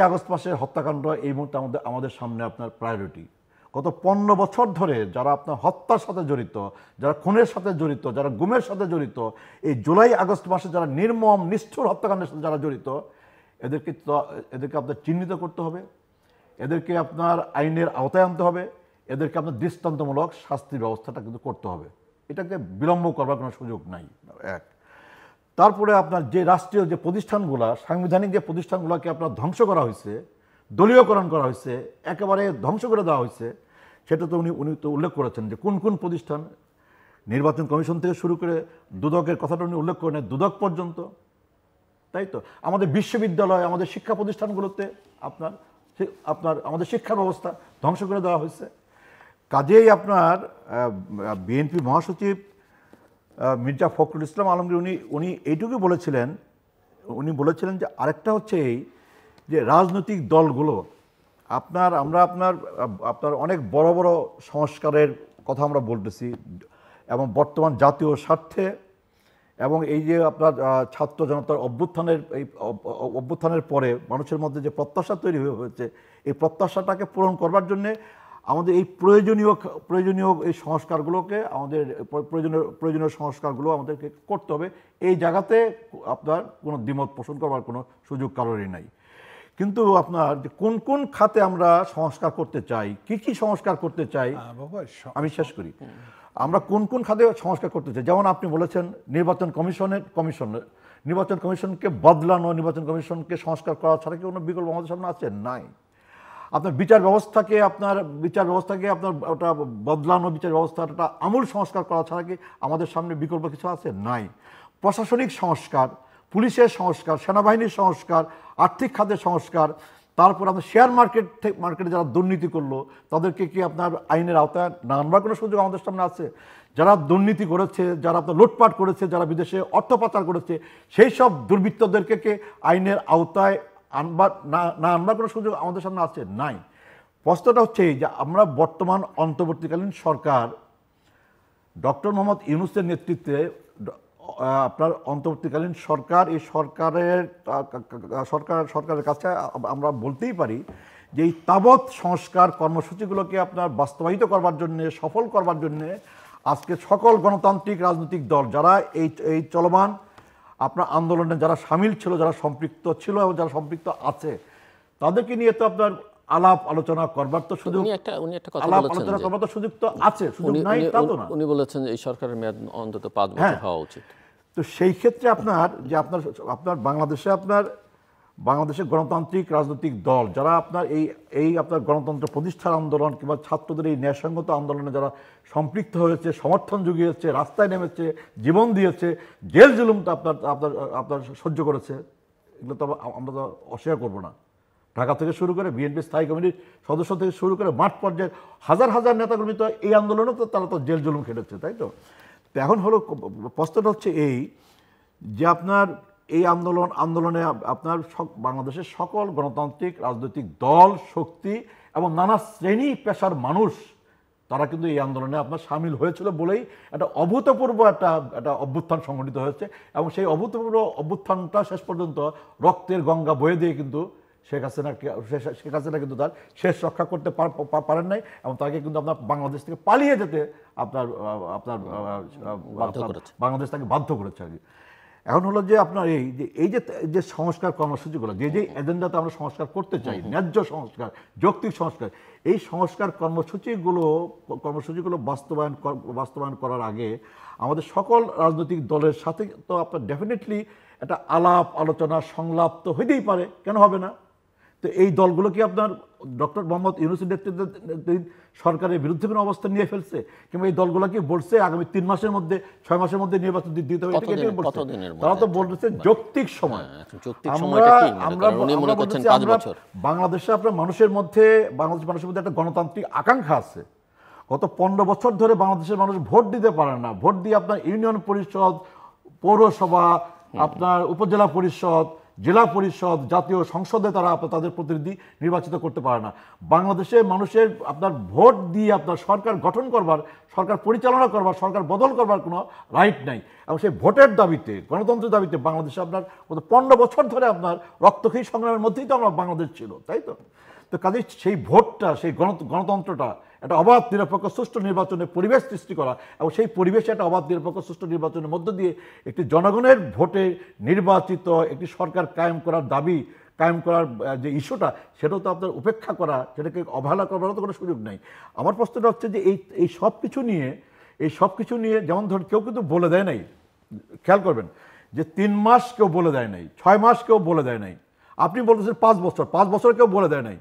আগস্ট মাসের হত্যাকাণ্ড এই মুহূর্তে আমাদের সামনে আপনার প্রায়োরিটি। গত 15 বছর ধরে যারা আপনার হত্যার সাথে জড়িত, যারা খুনের সাথে জড়িত, যারা গুমের সাথে জড়িত, এই জুলাই আগস্ট মাসে যারা নির্মম নিষ্ঠুর হত্যাকাণ্ডের সাথে যারা জড়িত, এদেরকে আপনার চিহ্নিত করতে হবে, এদেরকে আপনার আইনের আওতায় আনতে হবে, এদেরকে আপনার দৃষ্টান্তমূলক শাস্তির ব্যবস্থাটা কিন্তু করতে হবে। এটাকে বিলম্ব করবার কোনো সুযোগ নাই। এক, তারপরে আপনার যে রাষ্ট্রীয় যে প্রতিষ্ঠানগুলো, সাংবিধানিক যে প্রতিষ্ঠানগুলোকে আপনার ধ্বংস করা হয়েছে, দলীয়করণ করা হয়েছে, একেবারে ধ্বংস করে দেওয়া হয়েছে, সেটা তো উনি তো উল্লেখ করেছেন যে কোন কোন প্রতিষ্ঠান, নির্বাচন কমিশন থেকে শুরু করে দুদকের কথাটা উনি উল্লেখ করেন, দুদক পর্যন্ত, তাই তো। আমাদের বিশ্ববিদ্যালয়, আমাদের শিক্ষা প্রতিষ্ঠানগুলোতে আপনার আমাদের শিক্ষা ব্যবস্থা ধ্বংস করে দেওয়া হয়েছে। কাজেই আপনার বিএনপি মহাসচিব মির্জা ফখরুল ইসলাম আলমগীর উনি এইটুকু বলেছিলেন, যে আরেকটা হচ্ছে এই যে রাজনৈতিক দলগুলো আপনার অনেক বড় বড় সংস্কারের কথা আমরা বলতেছি, এবং বর্তমান জাতীয় স্বার্থে এবং এই যে আপনার ছাত্র জনতার অভ্যুত্থানের পরে মানুষের মধ্যে যে প্রত্যাশা তৈরি হয়েছে, এই প্রত্যাশাটাকে পূরণ করবার জন্যে আমাদের এই প্রয়োজনীয় এই সংস্কারগুলোকে প্রয়োজনীয় সংস্কারগুলো আমাদেরকে করতে হবে। এই জায়গাতে আপনার কোনো দ্বিমত পোষণ করবার কোনো সুযোগ কারোরই নাই। কিন্তু আপনার কোন কোন খাতে আমরা সংস্কার করতে চাই, কি সংস্কার করতে চাই, আমি শেষ করি। আমরা কোন কোন খাতে সংস্কার করতে চাই, যেমন আপনি বলেছেন নির্বাচন কমিশনকে বদলানো, নির্বাচন কমিশনকে সংস্কার করা ছাড়া কি কোনো বিকল্প আমাদের সামনে আছে? নাই। আপনার বিচার ব্যবস্থাকে আপনার ওটা বদলানো, বিচার ব্যবস্থাটা আমূল সংস্কার করা ছাড়া কি আমাদের সামনে বিকল্প কিছু আছে? নাই। প্রশাসনিক সংস্কার, পুলিশের সংস্কার, সেনাবাহিনীর সংস্কার, আর্থিক খাতের সংস্কার, তারপর আপনার শেয়ার মার্কেটে যারা দুর্নীতি করলো তাদেরকে কি আপনার আইনের আওতায় না আনবার কোনো সুযোগ আমাদের সামনে আছে? যারা দুর্নীতি করেছে, যারা আপনার লুটপাট করেছে, যারা বিদেশে অর্থ পাচার করেছে, সেই সব দুর্বৃত্তদেরকে আইনের আওতায় না আনবার কোনো সুযোগ আমাদের সামনে আছে? নাই। প্রশ্নটা হচ্ছে এই যে আমরা বর্তমান অন্তর্বর্তীকালীন সরকার ডক্টর মোহাম্মদ ইউনূসের নেতৃত্বে আপনার অন্তর্বর্তীকালীন সরকার, এই সরকারের কাছে আমরা বলতেই পারি যে এই তাবৎ সংস্কার কর্মসূচিগুলোকে আপনার বাস্তবায়িত করবার জন্যে, সফল করবার জন্যে আজকে সকল গণতান্ত্রিক রাজনৈতিক দল যারা এই চলমান আপনার আন্দোলনে যারা সামিল ছিল, যারা সম্পৃক্ত ছিল এবং যারা সম্পৃক্ত আছে, তাদেরকে নিয়ে তো আপনার আলাপ আলোচনা করবার তো সুযোগ, সুযোগ তো আছে, সুযোগ নাই তা তো না। উনি বলেছেন এই সরকারের মেয়াদ অন্তত 5 বছর হওয়া উচিত। তো সেই ক্ষেত্রে আপনার বাংলাদেশের গণতান্ত্রিক রাজনৈতিক দল যারা আপনার এই আপনার গণতন্ত্র প্রতিষ্ঠার আন্দোলন কিংবা ছাত্রদের এই ন্যায়সঙ্গত আন্দোলনে যারা সম্পৃক্ত হয়েছে, সমর্থন জুগিয়েছে, রাস্তায় নেমেছে, জীবন দিয়েছে, জেল জুলুম তো আপনার সহ্য করেছে, এগুলো তো আমরা তো অস্বীকার করবো না। ঢাকা থেকে শুরু করে বিএনপি স্থায়ী কমিটির সদস্য থেকে শুরু করে মাঠ পর্যায়ে হাজার হাজার নেতাকর্মী তো এই আন্দোলনে তো তারা তো জেল জুলুম খেটেছে, তাই তো। এখন হলো প্রশ্নটা হচ্ছে এই যে আপনার এই আন্দোলনে আপনার বাংলাদেশের সকল গণতান্ত্রিক রাজনৈতিক দল, শক্তি এবং নানা শ্রেণী পেশার মানুষ তারা কিন্তু এই আন্দোলনে আপনার সামিল হয়েছিল বলেই একটা অভূতপূর্ব একটা অভ্যুত্থান সংঘটিত হয়েছে, এবং সেই অভূতপূর্ব অভ্যুত্থানটা শেষ পর্যন্ত রক্তের গঙ্গা বয়ে দিয়ে কিন্তু শেখ হাসিনা কিন্তু তার শেষ রক্ষা করতে পারেন নাই, এবং তাকে কিন্তু আপনার বাংলাদেশ থেকে পালিয়ে যেতে বাংলাদেশ তাকে বাধ্য করেছে আর কি। এখন হলো যে আপনার এই যে সংস্কার কর্মসূচিগুলো, যে এজেন্ডাতে আমরা সংস্কার করতে চাই, ন্যায্য সংস্কার, যৌক্তিক সংস্কার, এই সংস্কার কর্মসূচিগুলো বাস্তবায়ন করার আগে আমাদের সকল রাজনৈতিক দলের সাথে তো আপনার ডেফিনেটলি একটা আলাপ আলোচনা সংলাপ তো হইতেই পারে, কেন হবে না? তো এই দলগুলো কি আপনার ডক্টর মোহাম্মদ ইউনূসের নেতৃত্বে সরকারের বিরুদ্ধে কোনো অবস্থান নিয়ে ফেলছে, কিংবা এই দলগুলো কি বলছে আগামী 3 মাসের মধ্যে 6 মাসের মধ্যে নির্বাচন দিতে হবে? তারা তো বলছে যৌক্তিক সময়। বাংলাদেশে আপনার মানুষের মধ্যে একটা গণতান্ত্রিক আকাঙ্ক্ষা আছে। গত 15 বছর ধরে বাংলাদেশের মানুষ ভোট দিতে পারে না। ভোট দিয়ে আপনার ইউনিয়ন পরিষদ, পৌরসভা, আপনার উপজেলা পরিষদ, জেলা পরিষদ, জাতীয় সংসদে তারা তাদের প্রতিনিধি নির্বাচিত করতে পারে না। বাংলাদেশে মানুষের আপনার ভোট দিয়ে আপনার সরকার গঠন করবার, সরকার পরিচালনা করবার, সরকার বদল করবার কোনো রাইট নাই। এবং সেই ভোটের দাবিতে, গণতন্ত্রের দাবিতে বাংলাদেশে আপনার 15 বছর ধরে আপনার রক্তক্ষয়ী সংগ্রামের মধ্যেই তো আমরা বাংলাদেশ ছিল, তাই তো? তো কাজেই সেই ভোটটা, সেই গণতন্ত্রটা একটা অবাধ নিরপেক্ষ সুষ্ঠু নির্বাচনের পরিবেশ সৃষ্টি করা, এবং সেই পরিবেশে একটা অবাধ নিরপেক্ষ সুষ্ঠু নির্বাচনের মধ্য দিয়ে একটি জনগণের ভোটে নির্বাচিত একটি সরকার কায়েম করার দাবি, কায়েম করার যে ইস্যুটা, সেটাও তো আপনার উপেক্ষা করা, সেটাকে অবহেলা করবারও তো কোনো সুযোগ নেই। আমার প্রশ্নটা হচ্ছে যে এই সব কিছু নিয়ে যেমন ধরুন কেউ কিন্তু বলে দেয় নাই, খেয়াল করবেন যে 3 মাস কেউ বলে দেয় নাই, 6 মাস কেউ বলে দেয় নাই। আপনি বলতেছেন 5 বছর কেউ বলে দেয় নাই।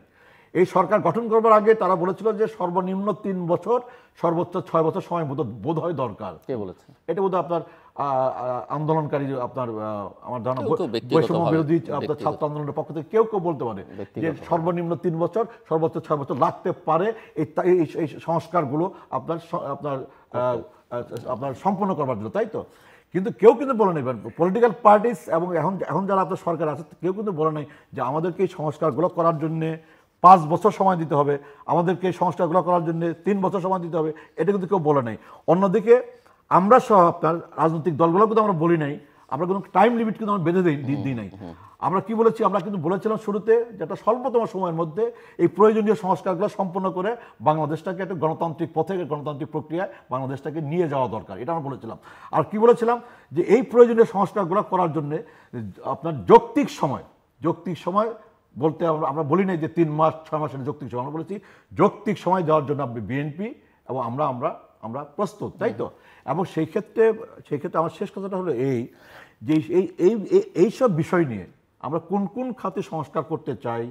এই সরকার গঠন করবার আগে তারা বলেছিল যে সর্বনিম্ন 3 বছর, সর্বোচ্চ 6 বছর সময় বোধ হয় দরকার। কে বলেছে এটা? বোধ হয় আপনার আন্দোলনকারী, আপনার আমার ধারণা বৈষম্য বিরোধী আপনার ছাত্র আন্দোলনের পক্ষ থেকে কেউ বলতে পারে যে সর্বনিম্ন 3 বছর, সর্বোচ্চ 6 বছর লাগতে পারে এই সংস্কারগুলো আপনার সম্পন্ন করবার জন্য, তাই তো? কিন্তু কেউ কিন্তু বলে নেই, পলিটিক্যাল পার্টিস এবং এখন যারা আপনার সরকার আছে কেউ কিন্তু বলে নাই যে আমাদেরকে এই সংস্কারগুলো করার জন্যে 5 বছর সময় দিতে হবে, আমাদেরকে এই সংস্কারগুলো করার জন্য 3 বছর সময় দিতে হবে। এটা কিন্তু কেউ বলে নাই। অন্যদিকে আমরা সহ আপনার রাজনৈতিক দলগুলো কিন্তু আমরা বলি নাই, আমরা কোনো টাইম লিমিট কিন্তু আমরা বেঁধে দিই নাই। আমরা কি বলেছি? আমরা কিন্তু বলেছিলাম শুরুতে যেটা স্বল্পতম সময়ের মধ্যে এই প্রয়োজনীয় সংস্কারগুলো সম্পন্ন করে বাংলাদেশটাকে একটা গণতান্ত্রিক পথে, গণতান্ত্রিক প্রক্রিয়ায় বাংলাদেশটাকে নিয়ে যাওয়া দরকার, এটা আমরা বলেছিলাম। আর কি বলেছিলাম? যে এই প্রয়োজনীয় সংস্কারগুলো করার জন্য আপনার যৌক্তিক সময় বলতে আমরা বলি নাই যে 3 মাস 6 মাসের যৌক্তিক সময়, আমরা বলেছি যৌক্তিক সময় দেওয়ার জন্য আপনি বিএনপি এবং আমরা প্রস্তুত, তাই তো? এবং সেই ক্ষেত্রে আমার শেষ কথাটা হলো যে এইসব বিষয় নিয়ে আমরা কোন খাতে সংস্কার করতে চাই,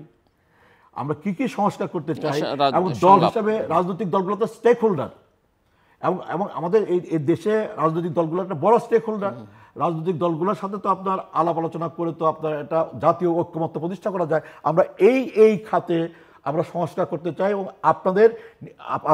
আমরা কি সংস্কার করতে চাই, এবং দল হিসাবে রাজনৈতিক দলগুলো তো স্টেক হোল্ডার, এবং আমাদের এই দেশে রাজনৈতিক দলগুলো একটা বড় স্টেক হোল্ডার। রাজনৈতিক দলগুলোর সাথে তো আপনার আলাপ আলোচনা করে তো আপনার একটা জাতীয় ঐক্যমত্য প্রতিষ্ঠা করা যায়। আমরা এই খাতে আমরা সংস্কার করতে চাই, এবং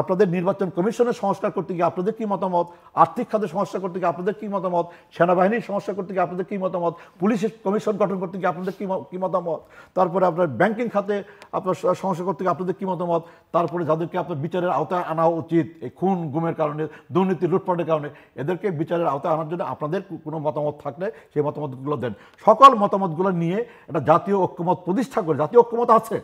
আপনাদের নির্বাচন কমিশনের সংস্কার করতে গিয়ে আপনাদের কি মতামত, আর্থিক খাতে সংস্কার করতে গিয়ে আপনাদের কি মতামত, সেনাবাহিনীর সংস্কার করতে গিয়ে আপনাদের কি মতামত, পুলিশের কমিশন গঠন করতে গিয়ে আপনাদের কি মতামত, তারপরে আপনার ব্যাংকিং খাতে আপনার সংস্কার করতে গিয়ে আপনাদের কি মতামত, তারপরে যাদেরকে আপনার বিচারের আওতায় আনা উচিত এই খুন গুমের কারণে, দুর্নীতি লুটপাটের কারণে, এদেরকে বিচারের আওতায় আনার জন্য আপনাদের কোনো মতামত থাকলে সেই মতামতগুলো দেন। সকল মতামতগুলো নিয়ে একটা জাতীয় ঐক্যমত প্রতিষ্ঠা করে, জাতীয় ঐক্যমত আছে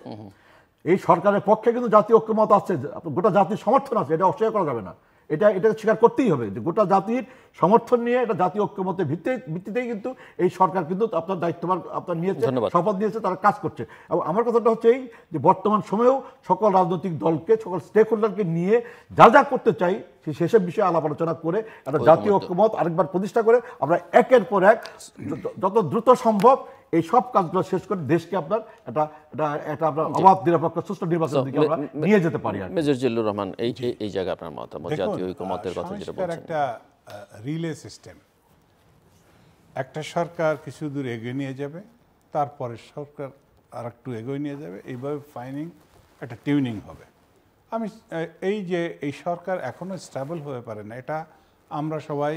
এই সরকারের পক্ষে, কিন্তু জাতীয় ঐক্যমত আছে, গোটা জাতির সমর্থন আছে, এটা অস্বীকার করা যাবে না। এটা স্বীকার করতেই হবে যে গোটা জাতির সমর্থন নিয়ে এটা জাতীয় ঐক্যমতের ভিত্তিতেই কিন্তু এই সরকার কিন্তু আপনার দায়িত্বভার আপনার নিয়েছে, শপথ নিয়েছে, তারা কাজ করছে। এবং আমার কথাটা হচ্ছে এই যে বর্তমান সময়েও সকল রাজনৈতিক দলকে, সকল স্টেক হোল্ডারকে নিয়ে যা করতে চাই সেসব বিষয়ে আলাপ আলোচনা করে একটা জাতীয় ঐক্যমত আরেকবার প্রতিষ্ঠা করে আমরা একের পর এক যত দ্রুত সম্ভব এই সব কাজগুলো শেষ করে দেশকে আপনার একটা আপনার অবাধ নিরপেক্ষ সুষ্ঠু নির্বাচনের দিকে আমরা নিয়ে যেতে পারি। মেজর জিল্লুর রহমান, এই জায়গায় আপনার মতামত, জাতীয় ঐক্যমতের কথা যেটা বলছেন। একটা রিলে সিস্টেম, একটা সরকার কিছু দূর এগিয়ে নিয়ে যাবে, তারপরে সরকার আর একটু এগিয়ে নিয়ে যাবে, এইভাবে ফাইনিং একটা টিউনিং হবে। আমি এই সরকার এখনো স্টেবল হয়ে পারে না, এটা আমরা সবাই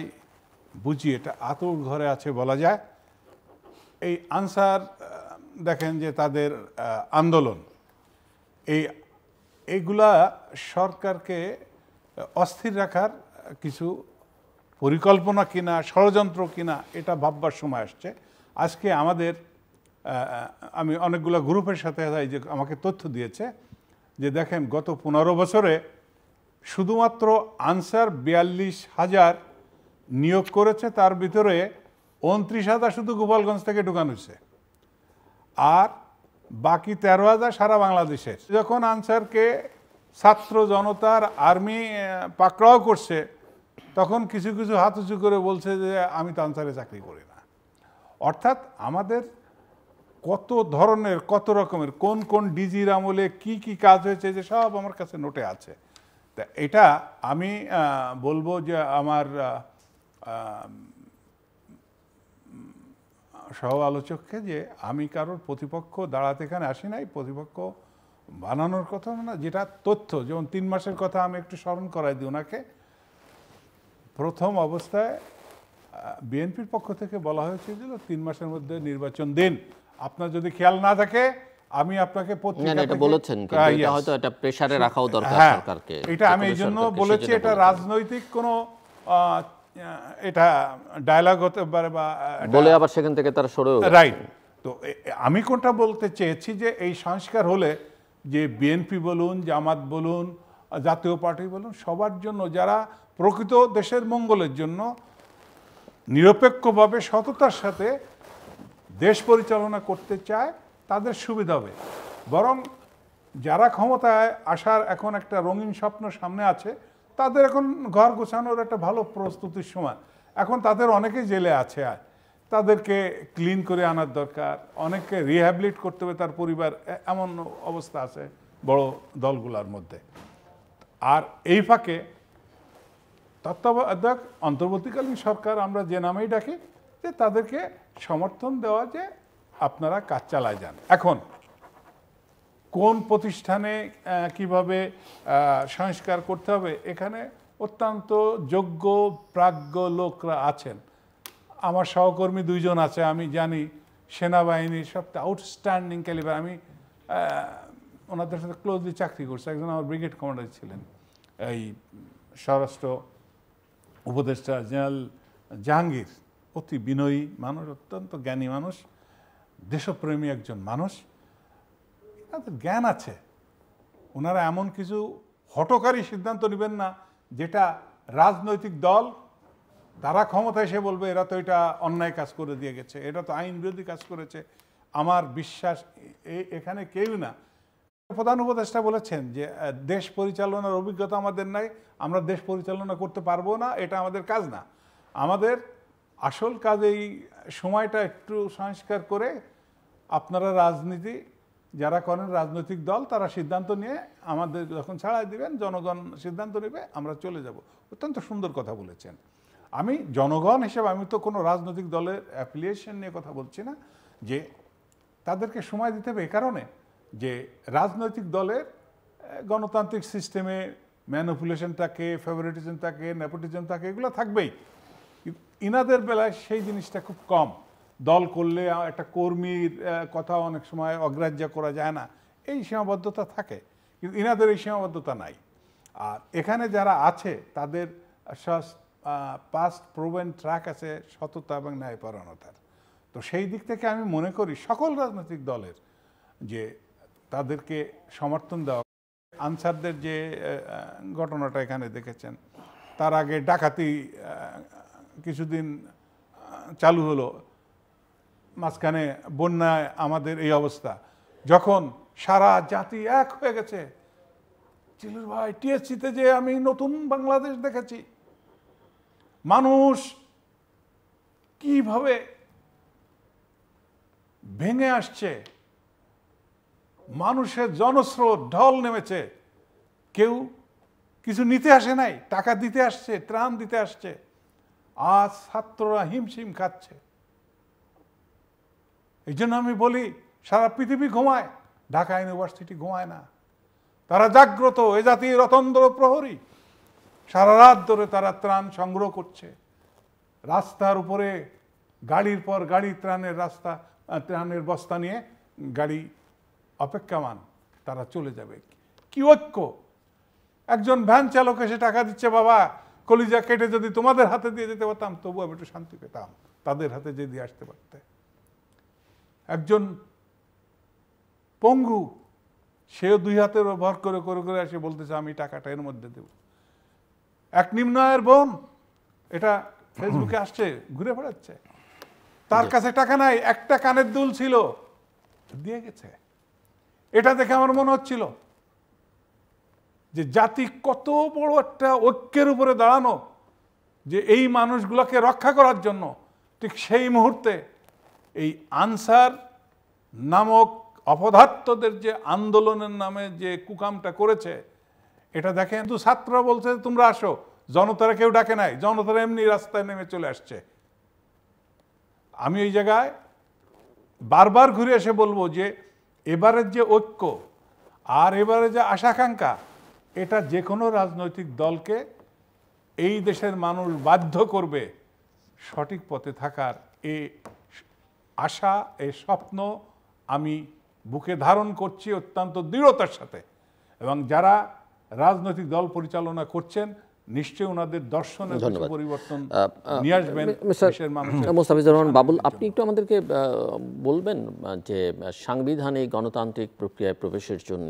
বুঝি, এটা আতুর ঘরে আছে বলা যায়। এই আনসার দেখেন যে তাদের আন্দোলন, এইগুলা সরকারকে অস্থির রাখার কিছু পরিকল্পনা কিনা, ষড়যন্ত্র কিনা, এটা ভাববার সময় আসছে। আজকে আমি অনেকগুলো গ্রুপের সাথে যে আমাকে তথ্য দিয়েছে যে দেখেন গত 15 বছরে শুধুমাত্র আনসার 42,000 নিয়োগ করেছে, তার ভিতরে 29,000 শুধু গোপালগঞ্জ থেকে ঢুকানো হয়েছে, আর বাকি 13,000 সারা বাংলাদেশের। যখন আনসারকে ছাত্র জনতার আর্মি পাকড়াও করছে, তখন কিছু হাত উঁচু করে বলছে যে আমি তো আনসারে চাকরি করি না। অর্থাৎ আমাদের কত ধরনের কত রকমের কোন কোন ডিজির আমলে কি কি কাজ হয়েছে যে সব আমার কাছে নোটে আছে। তা এটা আমি বলবো যে আমার সহ আলোচককে যে আমি কারোর প্রতিপক্ষ দাঁড়াতে এখানে আসি নাই, প্রতিপক্ষ বানানোর কথা না, যেটা তথ্য। যেমন 3 মাসের কথা আমি একটু স্মরণ করাই দিই ওনাকে। প্রথম অবস্থায় বিএনপির পক্ষ থেকে বলা হয়েছিল 3 মাসের মধ্যে নির্বাচন দিন, আপনার যদি খেয়াল না থাকে আমি আপনাকে বলেছেন, এটা হয়তো এটা প্রেসারে রাখাও দরকার সরকারকে। এটা আমি এই জন্য বলেছি, এটা রাজনৈতিক কোনো এটা ডায়লগ হতে পারে বা বলে আবার সেখান থেকে তারা সরেও রাইট। তো আমি কোনটা বলতে চেয়েছি যে এই সংস্কার হলে যে বিএনপি বলুন, জামাত বলুন, জাতীয় পার্টি বলুন, সবার জন্য যারা প্রকৃত দেশের মঙ্গলের জন্য নিরপেক্ষভাবে সততার সাথে দেশ পরিচালনা করতে চায় তাদের সুবিধা হবে। বরং যারা ক্ষমতায় আসার এখন একটা রঙিন স্বপ্ন সামনে আছে, তাদের এখন ঘর গোছানোর একটা ভালো প্রস্তুতির সময়। এখন তাদের অনেকেই জেলে আছে, তাদেরকে ক্লিন করে আনার দরকার, অনেককে রিহ্যাবিলিট করতে হবে তার পরিবার, এমন অবস্থা আছে বড় দলগুলোর মধ্যে। আর এই ফাঁকে তত্ত্বাবধায়ক অন্তর্বর্তীকালীন সরকার আমরা যে নামেই ডাকি, যে তাদেরকে সমর্থন দেওয়া যে আপনারা কাজ চালায় যান। এখন কোন প্রতিষ্ঠানে কিভাবে সংস্কার করতে হবে, এখানে অত্যন্ত যোগ্য প্রাজ্ঞ লোকরা আছেন। আমার সহকর্মী 2 জন আছে, আমি জানি সেনাবাহিনীর সবটা আউটস্ট্যান্ডিং ক্যালিবার। আমি ওনাদের সাথে ক্লোজলি চাকরি করছি। একজন আমার ব্রিগেড কমান্ডার ছিলেন, এই স্বরাষ্ট্র উপদেষ্টা জেনারেল জাহাঙ্গীর, অতি বিনয়ী মানুষ, অত্যন্ত জ্ঞানী মানুষ, দেশপ্রেমী একজন মানুষ। তাদের জ্ঞান আছে, ওনারা এমন কিছু হঠকারী সিদ্ধান্ত নেবেন না যেটা রাজনৈতিক দল তারা ক্ষমতায় এসে বলবে এরা তো এটা অন্যায় কাজ করে দিয়ে গেছে, এটা তো আইন বিরোধী কাজ করেছে। আমার বিশ্বাস এখানে কেউ না। প্রধান উপদেষ্টা বলেছেন যে দেশ পরিচালনার অভিজ্ঞতা আমাদের নাই, আমরা দেশ পরিচালনা করতে পারবো না, এটা আমাদের কাজ না। আমাদের আসল কাজ এই সময়টা একটু সংস্কার করে আপনারা রাজনীতি যারা করেন, রাজনৈতিক দল, তারা সিদ্ধান্ত নিয়ে আমাদের যখন ছাড়াই দিবেন, জনগণ সিদ্ধান্ত নেবে, আমরা চলে যাব। অত্যন্ত সুন্দর কথা বলেছেন। আমি জনগণ হিসেবে, আমি তো কোনো রাজনৈতিক দলের অ্যাফিলিয়েশন নিয়ে কথা বলছি না, যে তাদেরকে সময় দিতে হবে এ কারণে যে রাজনৈতিক দলের গণতান্ত্রিক সিস্টেমে ম্যানিপুলেশন থাকে, ফেভারিটিজম থাকে, নেপোটিজম থাকে, এগুলো থাকবেই। ইনাদের বেলায় সেই জিনিসটা খুব কম। দল করলে একটা কর্মীর কথা অনেক সময় অগ্রাহ্য করা যায় না, এই সীমাবদ্ধতা থাকে, কিন্তু ইনাদের এই সীমাবদ্ধতা নাই। আর এখানে যারা আছে তাদের পাস্ট প্রুভেন ট্র্যাক আছে সততা এবং ন্যায়পরায়ণতার। তো সেই দিক থেকে আমি মনে করি সকল রাজনৈতিক দলের যে তাদেরকে সমর্থন দেওয়া। আনসারদের যে ঘটনাটা এখানে দেখেছেন, তার আগে ডাকাতি কিছুদিন চালু হলো, মাঝখানে বন্যায় আমাদের এই অবস্থা, যখন সারা জাতি এক হয়ে গেছে। চিলুর ভাই, টিএসসিতে যে আমি নতুন বাংলাদেশ দেখেছি, মানুষ কিভাবে ভেঙে আসছে, মানুষের জনস্রোত ঢল নেমেছে, কেউ কিছু নিতে আসে নাই, টাকা দিতে আসছে, ত্রাণ দিতে আসছে। আজ ছাত্ররা হিমশিম খাচ্ছে। এই জন্য আমি বলি, সারা পৃথিবী ঘুমায়, ঢাকা ইউনিভার্সিটি ঘুমায় না। তারা জাগ্রত, এ জাতির রতন্দ্র প্রহরী। সারা রাত ধরে তারা ত্রাণ সংগ্রহ করছে। রাস্তার উপরে গাড়ির পর গাড়ি ত্রাণের বস্তা নিয়ে গাড়ি অপেক্ষামান, তারা চলে যাবে। কি ঐক্য! একজন ভ্যান চালক এসে টাকা দিচ্ছে, বাবা কলিজা কেটে যদি তোমাদের হাতে দিয়ে যেতে পারতাম তবু আমি একটু শান্তি পেতাম, তাদের হাতে যে দিয়ে আসতে পারতে। একজন পঙ্গু, সেও 2 হাতের ভর করে করে করে এসে বলতেছে আমি টাকাটা এর মধ্যে দেব। এক নিম্ন আয়ের বোন, এটা ফেসবুকে আসছে, ঘুরে বেড়াচ্ছে, তার কাছে টাকা নাই, একটা কানের দুল ছিল, দিয়ে গেছে। এটা দেখে আমার মনে হচ্ছিল যে জাতি কত বড় একটা ঐক্যের উপরে দাঁড়ানো, যে এই মানুষগুলোকে রক্ষা করার জন্য। ঠিক সেই মুহূর্তে এই আনসার নামক অপদার্থদের যে আন্দোলনের নামে যে কুকামটা করেছে, এটা দেখেন। কিন্তু ছাত্ররা বলছে তোমরা আসো, জনতারা কেউ ডাকে নাই, জনতারা এমনি রাস্তায় নেমে চলে আসছে। আমি এই জায়গায় বারবার ঘুরে এসে বলবো যে এবারের যে ঐক্য আর এবারে যে আশাকাঙ্ক্ষা, এটা যে কোনো রাজনৈতিক দলকে এই দেশের মানুষ বাধ্য করবে সঠিক পথে থাকার। এই আশা, এই স্বপ্ন আমি বুকে ধারণ করছি অত্যন্ত দৃঢ়তার সাথে। এবং যারা রাজনৈতিক দল পরিচালনা করছেন নিশ্চয়ই ওনাদের দর্শনে কিছু পরিবর্তন নিয়ে আসবেন দেশের মানুষের। মোস্তাফিজুর রহমান বাবুল, আপনি একটু আমাদেরকে বলবেন যে সাংবিধানিক গণতান্ত্রিক প্রক্রিয়ায় প্রবেশের জন্য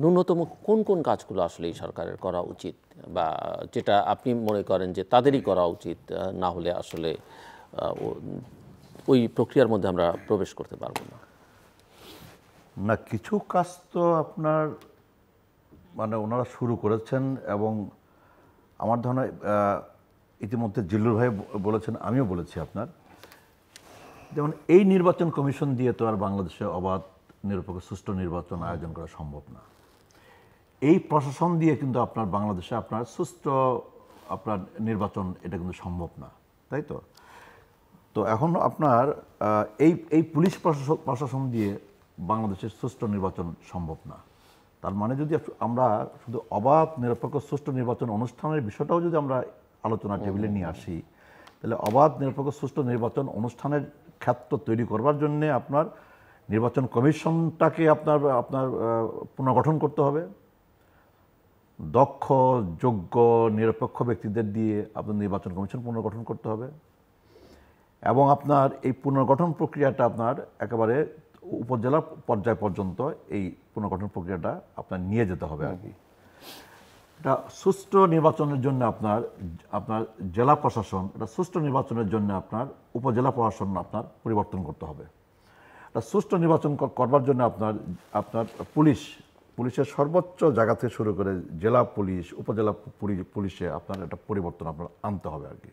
ন্যূনতম কোন কোন কাজগুলো আসলে এই সরকারের করা উচিত, বা যেটা আপনি মনে করেন যে তাদেরই করা উচিত, না হলে আসলে ওই প্রক্রিয়ার মধ্যে আমরা প্রবেশ করতে পারবো না? না, কিছু কাজ তো আপনার মানে ওনারা শুরু করেছেন, এবং আমার ধারণা ইতিমধ্যে জিল্লুর ভাই বলেছেন, আমিও বলেছি আপনার, যেমন এই নির্বাচন কমিশন দিয়ে তো আর বাংলাদেশে অবাধ নিরপেক্ষ সুষ্ঠু নির্বাচন আয়োজন করা সম্ভব না। এই প্রশাসন দিয়ে কিন্তু আপনার বাংলাদেশে আপনার সুষ্ঠু আপনার নির্বাচন এটা কিন্তু সম্ভব না, তাই তো? তো এখন আপনার এই পুলিশ প্রশাসন দিয়ে বাংলাদেশের সুষ্ঠু নির্বাচন সম্ভব না। তার মানে যদি আমরা শুধু অবাধ নিরপেক্ষ সুষ্ঠু নির্বাচন অনুষ্ঠানের বিষয়টাও যদি আমরা আলোচনার টেবিলে নিয়ে আসি, তাহলে অবাধ নিরপেক্ষ সুষ্ঠু নির্বাচন অনুষ্ঠানের ক্ষেত্র তৈরি করবার জন্যে আপনার নির্বাচন কমিশনটাকে আপনার পুনর্গঠন করতে হবে। দক্ষ, যোগ্য, নিরপেক্ষ ব্যক্তিদের দিয়ে আপনার নির্বাচন কমিশন পুনর্গঠন করতে হবে, এবং আপনার এই পুনর্গঠন প্রক্রিয়াটা আপনার একেবারে উপজেলা পর্যায় পর্যন্ত এই পুনর্গঠন প্রক্রিয়াটা আপনার নিয়ে যেতে হবে আর কি। এটা সুষ্ঠু নির্বাচনের জন্য আপনার জেলা প্রশাসন, এটা সুষ্ঠু নির্বাচনের জন্য আপনার উপজেলা প্রশাসন আপনার পরিবর্তন করতে হবে। এটা সুষ্ঠু নির্বাচন করবার জন্য আপনার পুলিশের সর্বোচ্চ জায়গা থেকে শুরু করে জেলা পুলিশ, উপজেলা পুলিশে আপনার একটা পরিবর্তন আপনার আনতে হবে আর কি।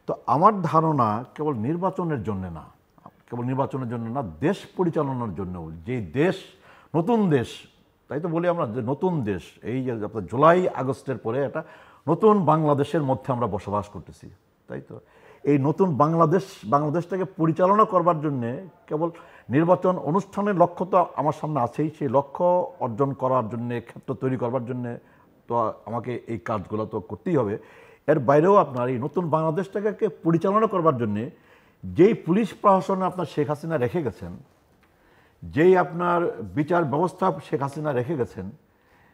তো আমার ধারণা কেবল নির্বাচনের জন্য না, দেশ পরিচালনার জন্যও, যে দেশ নতুন দেশ, তাই তো বলি আমরা যে নতুন দেশ, এই যে আপনার জুলাই আগস্টের পরে একটা নতুন বাংলাদেশের মধ্যে আমরা বসবাস করতেছি, তাই তো? এই নতুন বাংলাদেশটাকে পরিচালনা করবার জন্যে কেবল নির্বাচন অনুষ্ঠানের লক্ষ্য তো আমার সামনে আছেই, সেই লক্ষ্য অর্জন করার জন্যে, ক্ষেত্র তৈরি করবার জন্যে তো আমাকে এই কাজগুলো তো করতেই হবে। এর বাইরেও আপনার এই নতুন বাংলাদেশটাকে পরিচালনা করবার জন্যে যেই পুলিশ প্রশাসন আপনার শেখ হাসিনা রেখে গেছেন, যেই আপনার বিচার ব্যবস্থা শেখ হাসিনা রেখে গেছেন,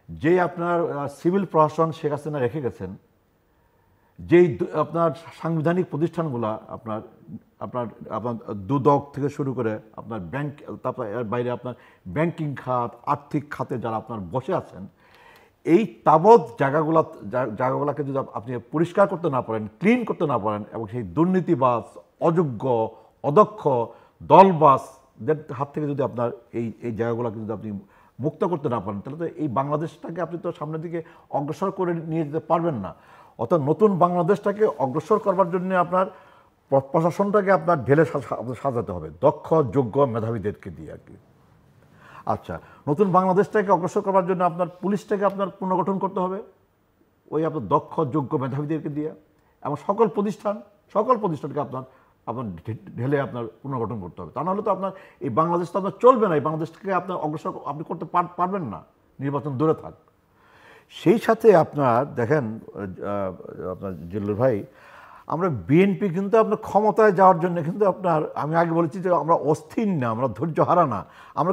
যেই আপনার সিভিল প্রশাসন শেখ হাসিনা রেখে গেছেন, যেই আপনার সাংবিধানিক প্রতিষ্ঠানগুলো আপনার দুদক থেকে শুরু করে আপনার ব্যাংক, তারপর এর বাইরে আপনার ব্যাংকিং খাত, আর্থিক খাতে যারা আপনার বসে আছেন, এই তাবৎ জায়গাগুলোকে যদি আপনি পরিষ্কার করতে না পারেন, ক্লিন করতে না পারেন, এবং সেই দুর্নীতিবাজ, অযোগ্য, অদক্ষ দলবাজদের হাত থেকে যদি আপনার এই জায়গাগুলোকে যদি আপনি মুক্ত করতে না পারেন, তাহলে তো এই বাংলাদেশটাকে আপনি তো সামনের দিকে অগ্রসর করে নিয়ে যেতে পারবেন না। অর্থাৎ নতুন বাংলাদেশটাকে অগ্রসর করবার জন্য আপনার প্রশাসনটাকে আপনার ঢেলে সাজাতে হবে দক্ষ, যোগ্য, মেধাবীদেরকে দিয়ে আর কি। আচ্ছা, নতুন বাংলাদেশটাকে অগ্রসর করবার জন্য আপনার পুলিশটাকে আপনার পুনর্গঠন করতে হবে ওই আপনার দক্ষ, যোগ্য, মেধাবীদেরকে দিয়ে, এবং সকল প্রতিষ্ঠানকে আপনার ঢেলে আপনার পুনর্গঠন করতে হবে। তা নাহলে তো আপনার এই বাংলাদেশ তো আপনার চলবে না, এই বাংলাদেশটাকে আপনার অগ্রসর আপনি করতে পারবেন না, নির্বাচন দূরে থাক। সেই সাথে আপনার দেখেন আপনার জিল্লুর ভাই, আমরা বিএনপি কিন্তু আপনার ক্ষমতায় যাওয়ার জন্য কিন্তু আপনার, আমি আগে বলেছি যে আমরা অস্থির না, আমরা ধৈর্য হারা না, আমরা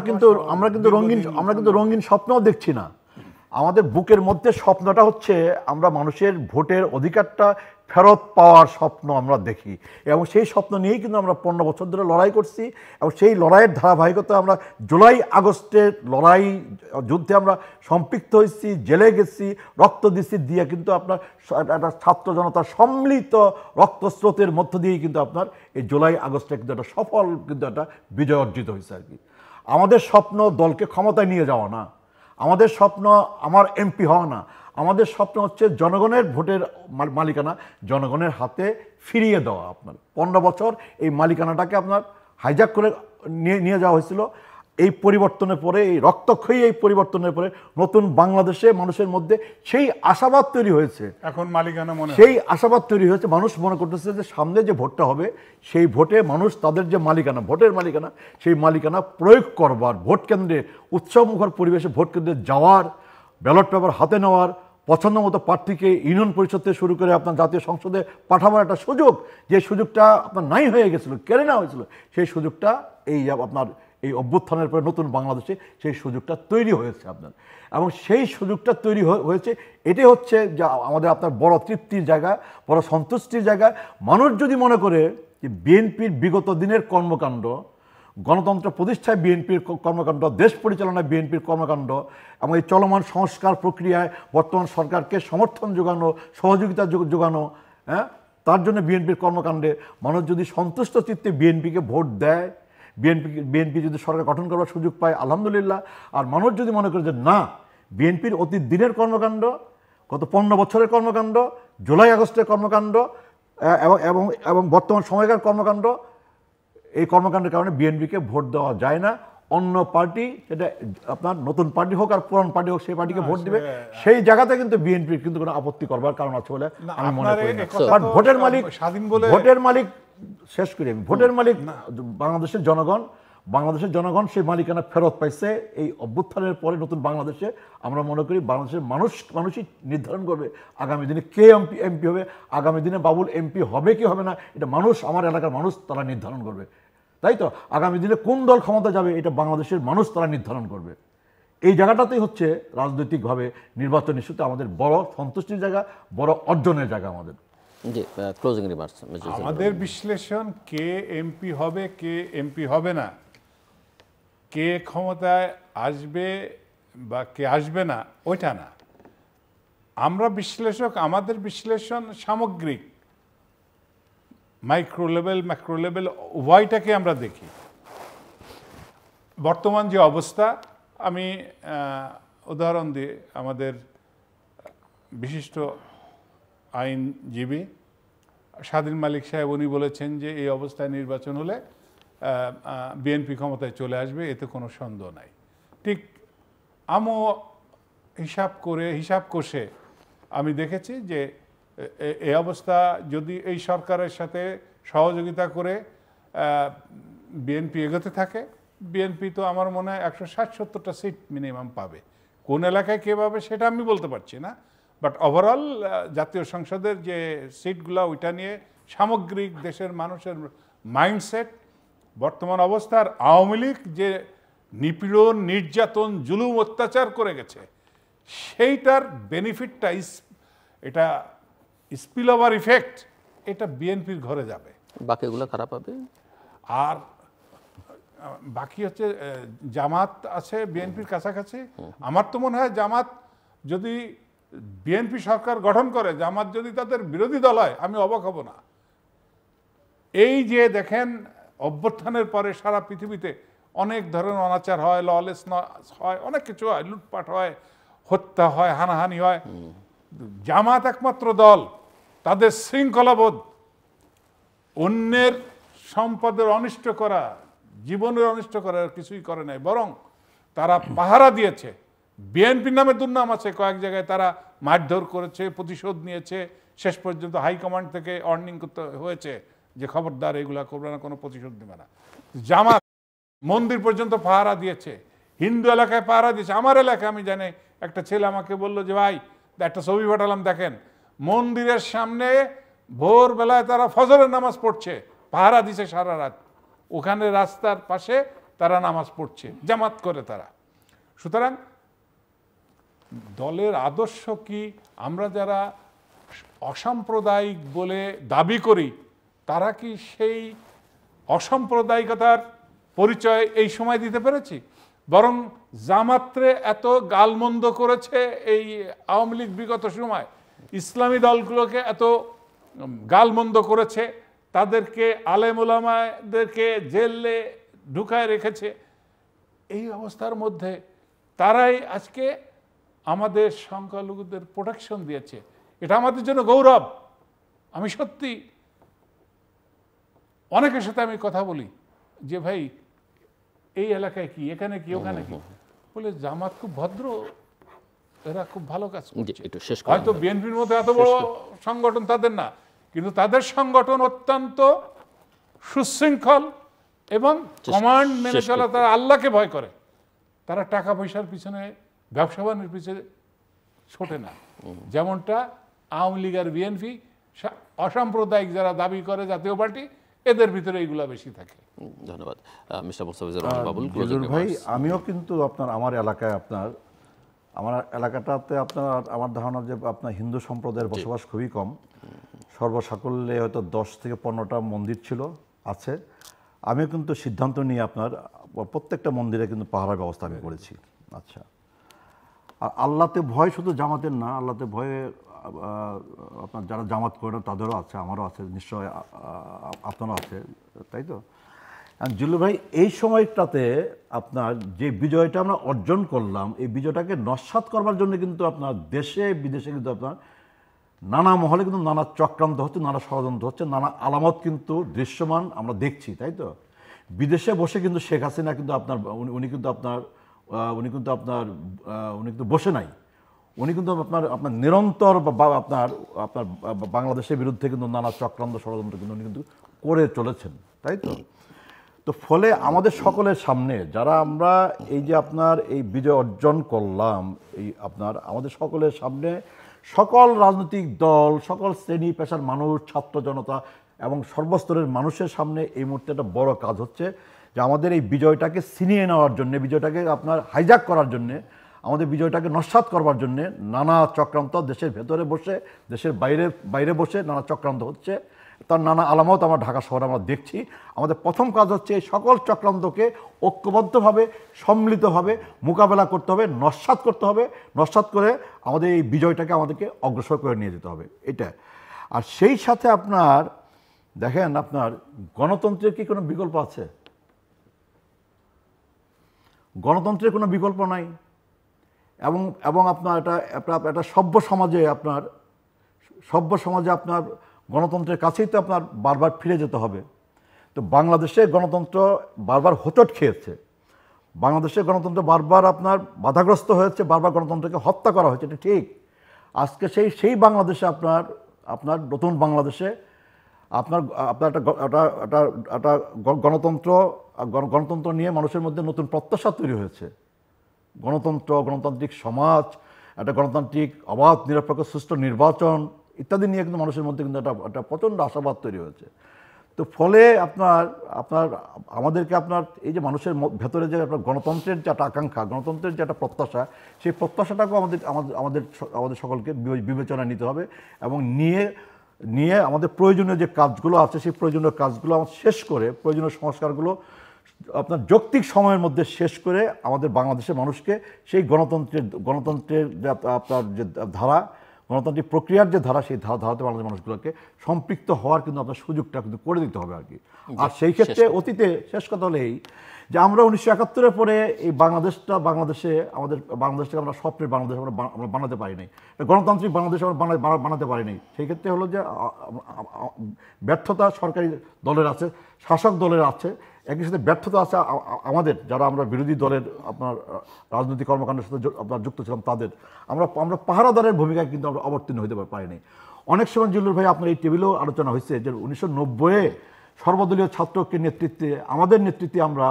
কিন্তু রঙিন স্বপ্নও দেখছি না। আমাদের বুকের মধ্যে স্বপ্নটা হচ্ছে আমরা মানুষের ভোটের অধিকারটা ফেরত পাওয়ার স্বপ্ন আমরা দেখি, এবং সেই স্বপ্ন নিয়েই কিন্তু আমরা 15 বছর ধরে লড়াই করছি, এবং সেই লড়াইয়ের ধারাবাহিকতা আমরা জুলাই আগস্টের যুদ্ধে আমরা সম্পৃক্ত হয়েছি, জেলে গেছি, রক্ত দিচ্ছি, দিয়ে কিন্তু আপনার একটা ছাত্র জনতার সম্মিলিত রক্তস্রোতের মধ্য দিয়েই কিন্তু আপনার এই জুলাই আগস্টে কিন্তু একটা সফল কিন্তু একটা বিজয় অর্জিত হয়েছে আর কি। আমাদের স্বপ্ন দলকে ক্ষমতায় নিয়ে যাওয়া না, আমাদের স্বপ্ন আমার এমপি হওয়া না, আমাদের স্বপ্ন হচ্ছে জনগণের ভোটের মালিকানা জনগণের হাতে ফিরিয়ে দেওয়া। আপনার 15 বছর এই মালিকানাটাকে আপনার হাইজ্যাক করে নিয়ে যাওয়া হয়েছিল। এই পরিবর্তনের পরে, এই রক্তক্ষয়ী এই পরিবর্তনের পরে নতুন বাংলাদেশে মানুষের মধ্যে সেই আশাবাদ তৈরি হয়েছে। এখন মালিকানা মনে সেই আশাবাদ তৈরি হয়েছে, মানুষ মনে করতেছে যে সামনে যে ভোটটা হবে সেই ভোটে মানুষ তাদের যে মালিকানা, ভোটের মালিকানা, সেই মালিকানা প্রয়োগ করবার, ভোট কেন্দ্রে উৎসবমুখর পরিবেশে ভোট কেন্দ্রে যাওয়ার, ব্যালট পেপার হাতে নেওয়ার, পছন্দ মতো প্রার্থীকে ইউনিয়ন পরিষদ থেকে শুরু করে আপনার জাতীয় সংসদে পাঠাবার একটা সুযোগ, যে সুযোগটা আপনার নাই হয়ে গেছিলো, কেড়ে নেওয়া হয়েছিল, সেই সুযোগটা এই আপনার এই অভ্যুত্থানের পরে নতুন বাংলাদেশে সেই সুযোগটা তৈরি হয়েছে আপনার। এবং সেই সুযোগটা তৈরি হয়েছে, এটাই হচ্ছে যা আমাদের আপনার বড় তৃপ্তির জায়গা, বড় সন্তুষ্টির জায়গা। মানুষ যদি মনে করে যে বিএনপির বিগত দিনের কর্মকাণ্ড, গণতন্ত্র প্রতিষ্ঠায় বিএনপির কর্মকাণ্ড, দেশ পরিচালনায় বিএনপির কর্মকাণ্ড এবং এই চলমান সংস্কার প্রক্রিয়ায় বর্তমান সরকারকে সমর্থন যোগানো, সহযোগিতা যোগানো, হ্যাঁ, তার জন্য বিএনপির কর্মকাণ্ডে মানুষ যদি সন্তুষ্ট চিত্তে বিএনপিকে ভোট দেয়, বিএনপি যদি সরকার গঠন করবার সুযোগ পায়, আলহামদুলিল্লাহ। আর মানুষ যদি মনে করে যে না, বিএনপির অতীত দিনের কর্মকাণ্ড, গত 15 বছরের কর্মকাণ্ড, জুলাই আগস্টের কর্মকাণ্ড এবং এবং বর্তমান সময়কার কর্মকাণ্ড, এই কর্মকাণ্ডের কারণে বিএনপিকে ভোট দেওয়া যায় না। অন্য পার্টি, সেটা আপনার নতুন পার্টি হোক আর পুরান পার্টি হোক, সেই পার্টিকে ভোট দিবে। সেই জায়গাতে কিন্তু বিএনপির কিন্তু কোনো আপত্তি করবার কারণ আছে বলে আমি মনে করি না। কারণ ভোটের মালিক, শেষ করি আমি, ভোটের মালিক বাংলাদেশের জনগণ। বাংলাদেশের জনগণ সেই মালিকানা ফেরত পাইছে এই অভ্যুত্থানের পরে নতুন বাংলাদেশে। আমরা মনে করি বাংলাদেশের মানুষই নির্ধারণ করবে আগামী দিনে কে এমপি হবে, আগামী দিনে বাবুল এমপি হবে কি হবে না, এটা মানুষ, আমার এলাকার মানুষ তারা নির্ধারণ করবে। তাই তো, আগামী দিনে কোন দল ক্ষমতা যাবে এটা বাংলাদেশের মানুষ তারা নির্ধারণ করবে। এই জায়গাটাতেই হচ্ছে রাজনৈতিকভাবে নির্বাচন ইস্যুতে আমাদের বড় সন্তুষ্টির জায়গা, বড় অর্জনের জায়গা আমাদের। জি, ক্লোজিং রিমার্কস। আমাদের বিশ্লেষণ কে এমপি হবে, কে এমপি হবে না, কে ক্ষমতায় আসবে বা কে আসবে না, ওইটা না। আমরা বিশ্লেষক, আমাদের বিশ্লেষণ সামগ্রিক, মাইক্রো লেভেল, ম্যাক্রো লেভেল, উভয়টাকে আমরা দেখি। বর্তমান যে অবস্থা, আমি উদাহরণ দিই, আমাদের বিশিষ্ট আইনজীবী স্বাধীন মালিক সাহেব, উনি বলেছেন যে এই অবস্থায় নির্বাচন হলে বিএনপি ক্ষমতায় চলে আসবে, এতে কোনো সন্দেহ নাই। ঠিক আমিও হিসাব কষে আমি দেখেছি যে এই অবস্থা যদি এই সরকারের সাথে সহযোগিতা করে বিএনপি এগোতে থাকে, বিএনপি তো আমার মনে হয় 160-70টা সিট মিনিমাম পাবে। কোন এলাকায় কে পাবে সেটা আমি বলতে পারছি না, বাট ওভারঅল জাতীয় সংসদের যে সিটগুলো, ওইটা নিয়ে সামগ্রিক দেশের মানুষের মাইন্ডসেট, বর্তমান অবস্থার আওয়ামী লীগ যে নিপীড়ন, নির্যাতন, জুলুম, অত্যাচার করে গেছে, সেইটার বেনিফিটটা, এটা স্পিল ওভার ইফেক্ট, এটা বিএনপির ঘরে যাবে, বাকিগুলো খারাপ হবে। আর বাকি হচ্ছে জামাত আছে বিএনপির কাছাকাছি। আমার তো মনে হয় জামাত যদি বিএনপি সরকার গঠন করে, জামাত যদি তাদের বিরোধী দল হয়, আমি অবাক হব না। এই যে দেখেন অভ্যুত্থানের পরে সারা পৃথিবীতে অনেক ধরনের অনাচার হয়, ললেস হয়, অনেক কিছু হয়, লুটপাট হয়, হত্যা হয়, হানাহানি হয়। জামাত একমাত্র দল, তাদের শৃঙ্খলাবোধ, অন্যের সম্পদের অনিষ্ট করা, জীবনের অনিষ্ট করার কিছুই করে নাই, বরং তারা পাহারা দিয়েছে। বিএনপির নামে দুর্নাম আছে, কয়েক জায়গায় তারা মারধর করেছে, প্রতিশোধ নিয়েছে, শেষ পর্যন্ত হাইকমান্ড থেকে ওয়ার্নিং করতে হয়েছে যে খবরদার এগুলা করবে না, কোনো প্রতিশোধ নেবে না। জামাত মন্দির পর্যন্ত পাহারা দিয়েছে, হিন্দু এলাকায় পাহারা দিয়েছে। আমার এলাকায় আমি জানি, একটা ছেলে আমাকে বললো যে ভাই একটা ছবি পাঠালাম, দেখেন মন্দিরের সামনে ভোরবেলায় তারা ফজরের নামাজ পড়ছে, পাহারা দিছে সারা রাত, ওখানে রাস্তার পাশে তারা নামাজ পড়ছে, জামাত করে তারা। সুতরাং দলের আদর্শ কি, আমরা যারা অসাম্প্রদায়িক বলে দাবি করি, তারা কি সেই অসাম্প্রদায়িকতার পরিচয় এই সময় দিতে পেরেছি? বরং জামাত্রে এত গালমন্দ করেছে এই আওয়ামী লীগ বিগত সময়, ইসলামী দলগুলোকে এত গালমন্দ করেছে, তাদেরকে আলেম ওলামাদেরকে জেলে ঢুকায় রেখেছে। এই অবস্থার মধ্যে তারাই আজকে আমাদের সংখ্যালঘুদের প্রোটেকশন দিয়েছে, এটা আমাদের জন্য গৌরব। আমি সত্যি অনেকের সাথে আমি কথা বলি, যে ভাই এই এলাকায় কি, এখানে কি, ওখানে কি, বলে জামাত খুব ভদ্র, এরা খুব ভালো কাজ করছে। একটু শেষ করুন। হয়তো বিএনপির মতো এত বড় সংগঠন তাদের না, কিন্তু তাদের সংগঠন অত্যন্ত সুশৃঙ্খল এবং কমান্ড মেনে চলা। তারা আল্লাহকে ভয় করে, তারা টাকা পয়সার পিছনে, ব্যবসা বাণিজ্যের পিছনে ছোটে না, যেমনটা আওয়ামী লীগ আর বিএনপি অসাম্প্রদায়িক যারা দাবি করে জাতীয় পার্টি, এদের ভিতরে এইগুলা বেশি থাকে। ধন্যবাদ মিস্টার মুস্তাফিজুর রহমান বাবুল। ভাই আমিও কিন্তু আমার এলাকায় আমার এলাকাটাতে আমার ধারণা যে আপনার হিন্দু সম্প্রদায়ের বসবাস খুবই কম, সর্বসাকল্যে হয়তো 10 থেকে 15টা মন্দির আছে। আমিও কিন্তু সিদ্ধান্ত নিয়ে প্রত্যেকটা মন্দিরে কিন্তু পাহারার ব্যবস্থা আমি করেছি। আচ্ছা, আর আল্লাহতে ভয় শুধু জামাতের না, আল্লাহতে ভয়ে আপনার যারা জামাত করে তাদেরও আছে, আমারও আছে, নিশ্চয় আপনারও আছে, তাই তো? জিল্লু ভাই, এই সময়টাতে আপনার যে বিজয়টা আমরা অর্জন করলাম, এই বিজয়টাকে নস্যাৎ করবার জন্য কিন্তু আপনার দেশে বিদেশে কিন্তু আপনার নানা মহলে কিন্তু নানা চক্রান্ত হচ্ছে, নানা ষড়যন্ত্র হচ্ছে, নানা আলামত কিন্তু দৃশ্যমান আমরা দেখছি, তাই তো? বিদেশে বসে কিন্তু শেখ হাসিনা কিন্তু উনি কিন্তু বসে নাই, উনি কিন্তু আপনার নিরন্তর আপনার বাংলাদেশের বিরুদ্ধে কিন্তু নানা চক্রান্ত ষড়যন্ত্র কিন্তু উনি কিন্তু করে চলেছেন, তাই তো? তো ফলে আমাদের সকলের সামনে যারা আমরা এই যে এই বিজয় অর্জন করলাম, আমাদের সকলের সামনে সকল রাজনৈতিক দল, সকল শ্রেণী পেশার মানুষ, ছাত্র জনতা এবং সর্বস্তরের মানুষের সামনে এই মুহূর্তে একটা বড় কাজ হচ্ছে যে আমাদের এই বিজয়টাকে ছিনিয়ে নেওয়ার জন্য, বিজয়টাকে হাইজ্যাক করার জন্যে, আমাদের বিজয়টাকে নস্যাৎ করবার জন্যে নানা চক্রান্ত দেশের ভেতরে বসে, দেশের বাইরে বসে নানা চক্রান্ত হচ্ছে। তার নানা আলামত আমরা ঢাকা শহরে আমরা দেখছি। আমাদের প্রথম কাজ হচ্ছে এই সকল চক্রান্তকে ঐক্যবদ্ধভাবে, সম্মিলিতভাবে মোকাবেলা করতে হবে, নস্যাৎ করতে হবে। নস্যাৎ করে আমাদের এই বিজয়টাকে আমাদেরকে অগ্রসর করে নিয়ে যেতে হবে, এটা। আর সেই সাথে দেখেন, গণতন্ত্রের কি কোনো বিকল্প আছে? গণতন্ত্রের কোনো বিকল্প নাই। এবং একটা সভ্য সমাজে গণতন্ত্রের কাছেই তো বারবার ফিরে যেতে হবে। তো বাংলাদেশে গণতন্ত্র বারবার হোঁচট খেয়েছে, বাংলাদেশের গণতন্ত্র বারবার বাধাগ্রস্ত হয়েছে, বারবার গণতন্ত্রকে হত্যা করা হয়েছে, এটা ঠিক। আজকে সেই বাংলাদেশে নতুন বাংলাদেশে একটা গণতন্ত্র নিয়ে মানুষের মধ্যে নতুন প্রত্যাশা তৈরি হয়েছে। গণতান্ত্রিক সমাজ, একটা গণতান্ত্রিক অবাধ নিরপেক্ষ সুষ্ঠু নির্বাচন ইত্যাদি নিয়ে কিন্তু মানুষের মধ্যে কিন্তু একটা প্রচণ্ড আশাবাদ তৈরি হয়েছে। তো ফলে আমাদেরকে এই যে মানুষের ভেতরে যে গণতন্ত্রের যে একটা আকাঙ্ক্ষা, গণতন্ত্রের যে একটা প্রত্যাশা, সেই প্রত্যাশাটাকেও আমাদের সকলকে বিবেচনায় নিতে হবে এবং নিয়ে আমাদের প্রয়োজনীয় যে কাজগুলো আছে সেই প্রয়োজনীয় কাজগুলো শেষ করে, প্রয়োজনীয় সংস্কারগুলো যৌক্তিক সময়ের মধ্যে শেষ করে আমাদের বাংলাদেশের মানুষকে সেই গণতন্ত্রের যে ধারা, গণতান্ত্রিক প্রক্রিয়ার যে ধারা, সেই ধারাতে বাংলাদেশের মানুষগুলোকে সম্পৃক্ত হওয়ার কিন্তু সুযোগটা কিন্তু করে দিতে হবে আর কি। আর সেই ক্ষেত্রে অতীতে শেষ কথা হলো এই যে আমরা 1971-এর পরে এই বাংলাদেশটাকে আমরা স্বপ্নের বাংলাদেশ আমরা বানাতে পারি নাই, গণতান্ত্রিক বাংলাদেশ আমরা বানাতে পারি নাই। সেই ক্ষেত্রে হলো যে ব্যর্থতা সরকারি দলের আছে, শাসক দলের আছে, একই সাথে ব্যর্থতা আছে আমাদের যারা আমরা বিরোধী দলের রাজনৈতিক কর্মকাণ্ডের সাথে যুক্ত ছিলাম তাদের। আমরা পাহারাদারের ভূমিকায় কিন্তু আমরা অবতীর্ণ হতে পারিনি। অনেক সময় জিল্লুর ভাই আপনার এই টেবিলেও আলোচনা হয়েছে যে 1990-এ সর্বদলীয় ছাত্রকে নেতৃত্বে, আমাদের নেতৃত্বে আমরা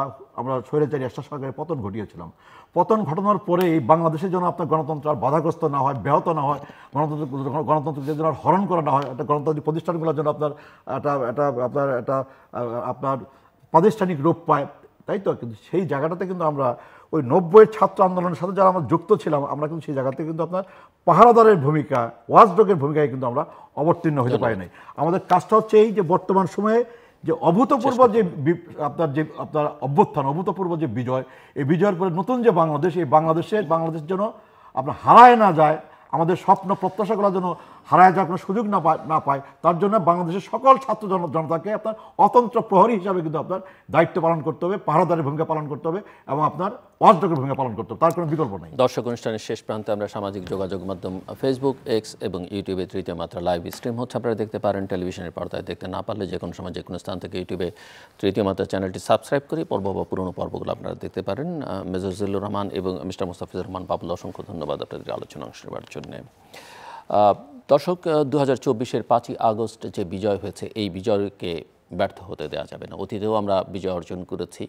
স্বৈরাচারী এরশাদ সরকারের পতন ঘটিয়েছিলাম। পতন ঘটানোর পরে এই বাংলাদেশের জন্য বাগণতন্ত্র আর বাধাগ্রস্ত না হয়, ব্যাহত না হয়, গণতন্ত্রকে যেন হরণ করা না হয়, একটা গণতান্ত্রিক প্রতিষ্ঠানগুলোর জন্য আপনার প্রাতিষ্ঠানিক রূপ পায়, তাই তো? কিন্তু সেই জায়গাটাতে কিন্তু আমরা ওই 90-এর ছাত্র আন্দোলনের সাথে যারা আমরা যুক্ত ছিলাম, আমরা কিন্তু সেই জায়গাতে কিন্তু পাহারাদারের ভূমিকা, ওয়াচডগের ভূমিকায় কিন্তু আমরা অবতীর্ণ হতে পারি নাই। আমাদের কাজটা হচ্ছে এই যে বর্তমান সময়ে যে অভূতপূর্ব যে অভূতপূর্ব যে বিজয়, এই বিজয়ের পরে নতুন যে বাংলাদেশ, এই বাংলাদেশ যেন হারায় না যায়, আমাদের স্বপ্ন প্রত্যাশাগুলো যেন হারায় যাওয়ার কোনো সুযোগ না পায় তার জন্য বাংলাদেশের সকল ছাত্র জনতাকে আপনার অতন্ত্র প্রহরী হিসাবে কিন্তু আপনার দায়িত্ব পালন করতে হবে, পাহারাদারের ভূমিকা পালন করতে হবে এবং আপনার ওয়াচডগের ভূমিকা পালন করতে হবে, তার কোনো বিকল্প নেই। দর্শক, অনুষ্ঠানের শেষ প্রান্তে আমরা সামাজিক যোগাযোগ মাধ্যম ফেসবুক, এক্স এবং ইউটিউবে তৃতীয় মাত্রা লাইভ স্ট্রিম হচ্ছে, আপনারা দেখতে পারেন। টেলিভিশনের পর্দায় দেখতে না পারলে যে কোনো সময় যে কোনো স্থান থেকে ইউটিউবে তৃতীয় মাত্রা চ্যানেলটি সাবস্ক্রাইব করে পর্ব বা পুরনো পর্বগুলো আপনারা দেখতে পারেন। মেজর জিল্লুর রহমান এবং মিস্টার মুস্তাফিজুর রহমান বাবুল, অসংখ্য ধন্যবাদ আপনাদের আলোচনা অংশ নেওয়ার জন্য। দর্শক, 2024-এর 5ই আগস্ট যে বিজয় হয়েছে, এই বিজয়কে ব্যর্থ হতে দেওয়া যাবে না। অতীতেও আমরা বিজয় অর্জন করেছি,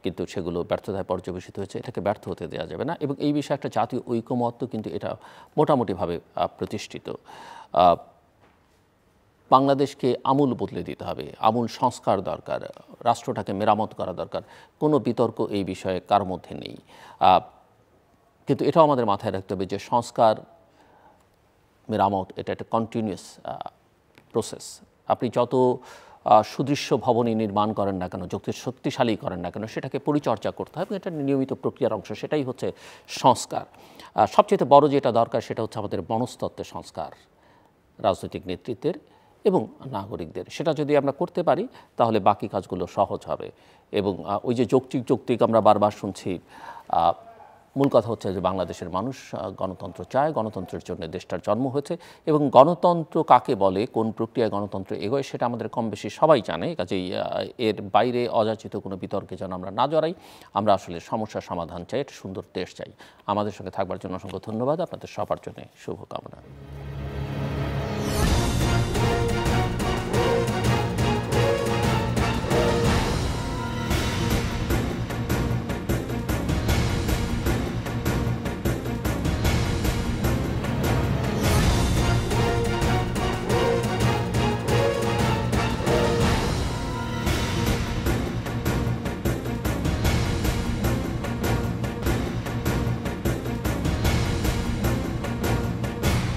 কিন্তু সেগুলো ব্যর্থতায় পর্যবেসিত হয়েছে, এটাকে ব্যর্থ হতে দেওয়া যাবে না। এবং এই বিষয়ে একটা জাতীয় ঐকমত্য কিন্তু এটা মোটামুটিভাবে প্রতিষ্ঠিত। বাংলাদেশকে আমূল বদলে দিতে হবে, আমূল সংস্কার দরকার, রাষ্ট্রটাকে মেরামত করা দরকার, কোনো বিতর্ক এই বিষয়ে কার মধ্যে নেই। কিন্তু এটাও আমাদের মাথায় রাখতে হবে যে সংস্কার মেরামত এটা একটা কন্টিনিউয়াস প্রসেস। আপনি যত সুদৃশ্য ভবনই নির্মাণ করেন না কেন, যত শক্তিশালী করেন না কেন, সেটাকে পরিচর্যা করতে হবে, এটা নিয়মিত প্রক্রিয়ার অংশ, সেটাই হচ্ছে সংস্কার। সবচেয়ে বড় যেটা দরকার সেটা হচ্ছে আমাদের মনস্তত্ত্বের সংস্কার, রাজনৈতিক নেতৃত্বের এবং নাগরিকদের। সেটা যদি আমরা করতে পারি তাহলে বাকি কাজগুলো সহজ হবে। এবং ওই যে যৌক্তিক আমরা বারবার শুনছি, মূল কথা হচ্ছে যে বাংলাদেশের মানুষ গণতন্ত্র চায়, গণতন্ত্রের জন্য দেশটার জন্ম হয়েছে, এবং গণতন্ত্র কাকে বলে, কোন প্রক্রিয়ায় গণতন্ত্র এগোয় সেটা আমাদের কম বেশি সবাই জানে। কাজেই এর বাইরে অযাচিত কোনো বিতর্কে যেন আমরা না জড়াই। আমরা আসলে সমস্যার সমাধান চাই, একটা সুন্দর দেশ চাই। আমাদের সঙ্গে থাকবার জন্য অসংখ্য ধন্যবাদ, আপনাদের সবার জন্য শুভকামনা।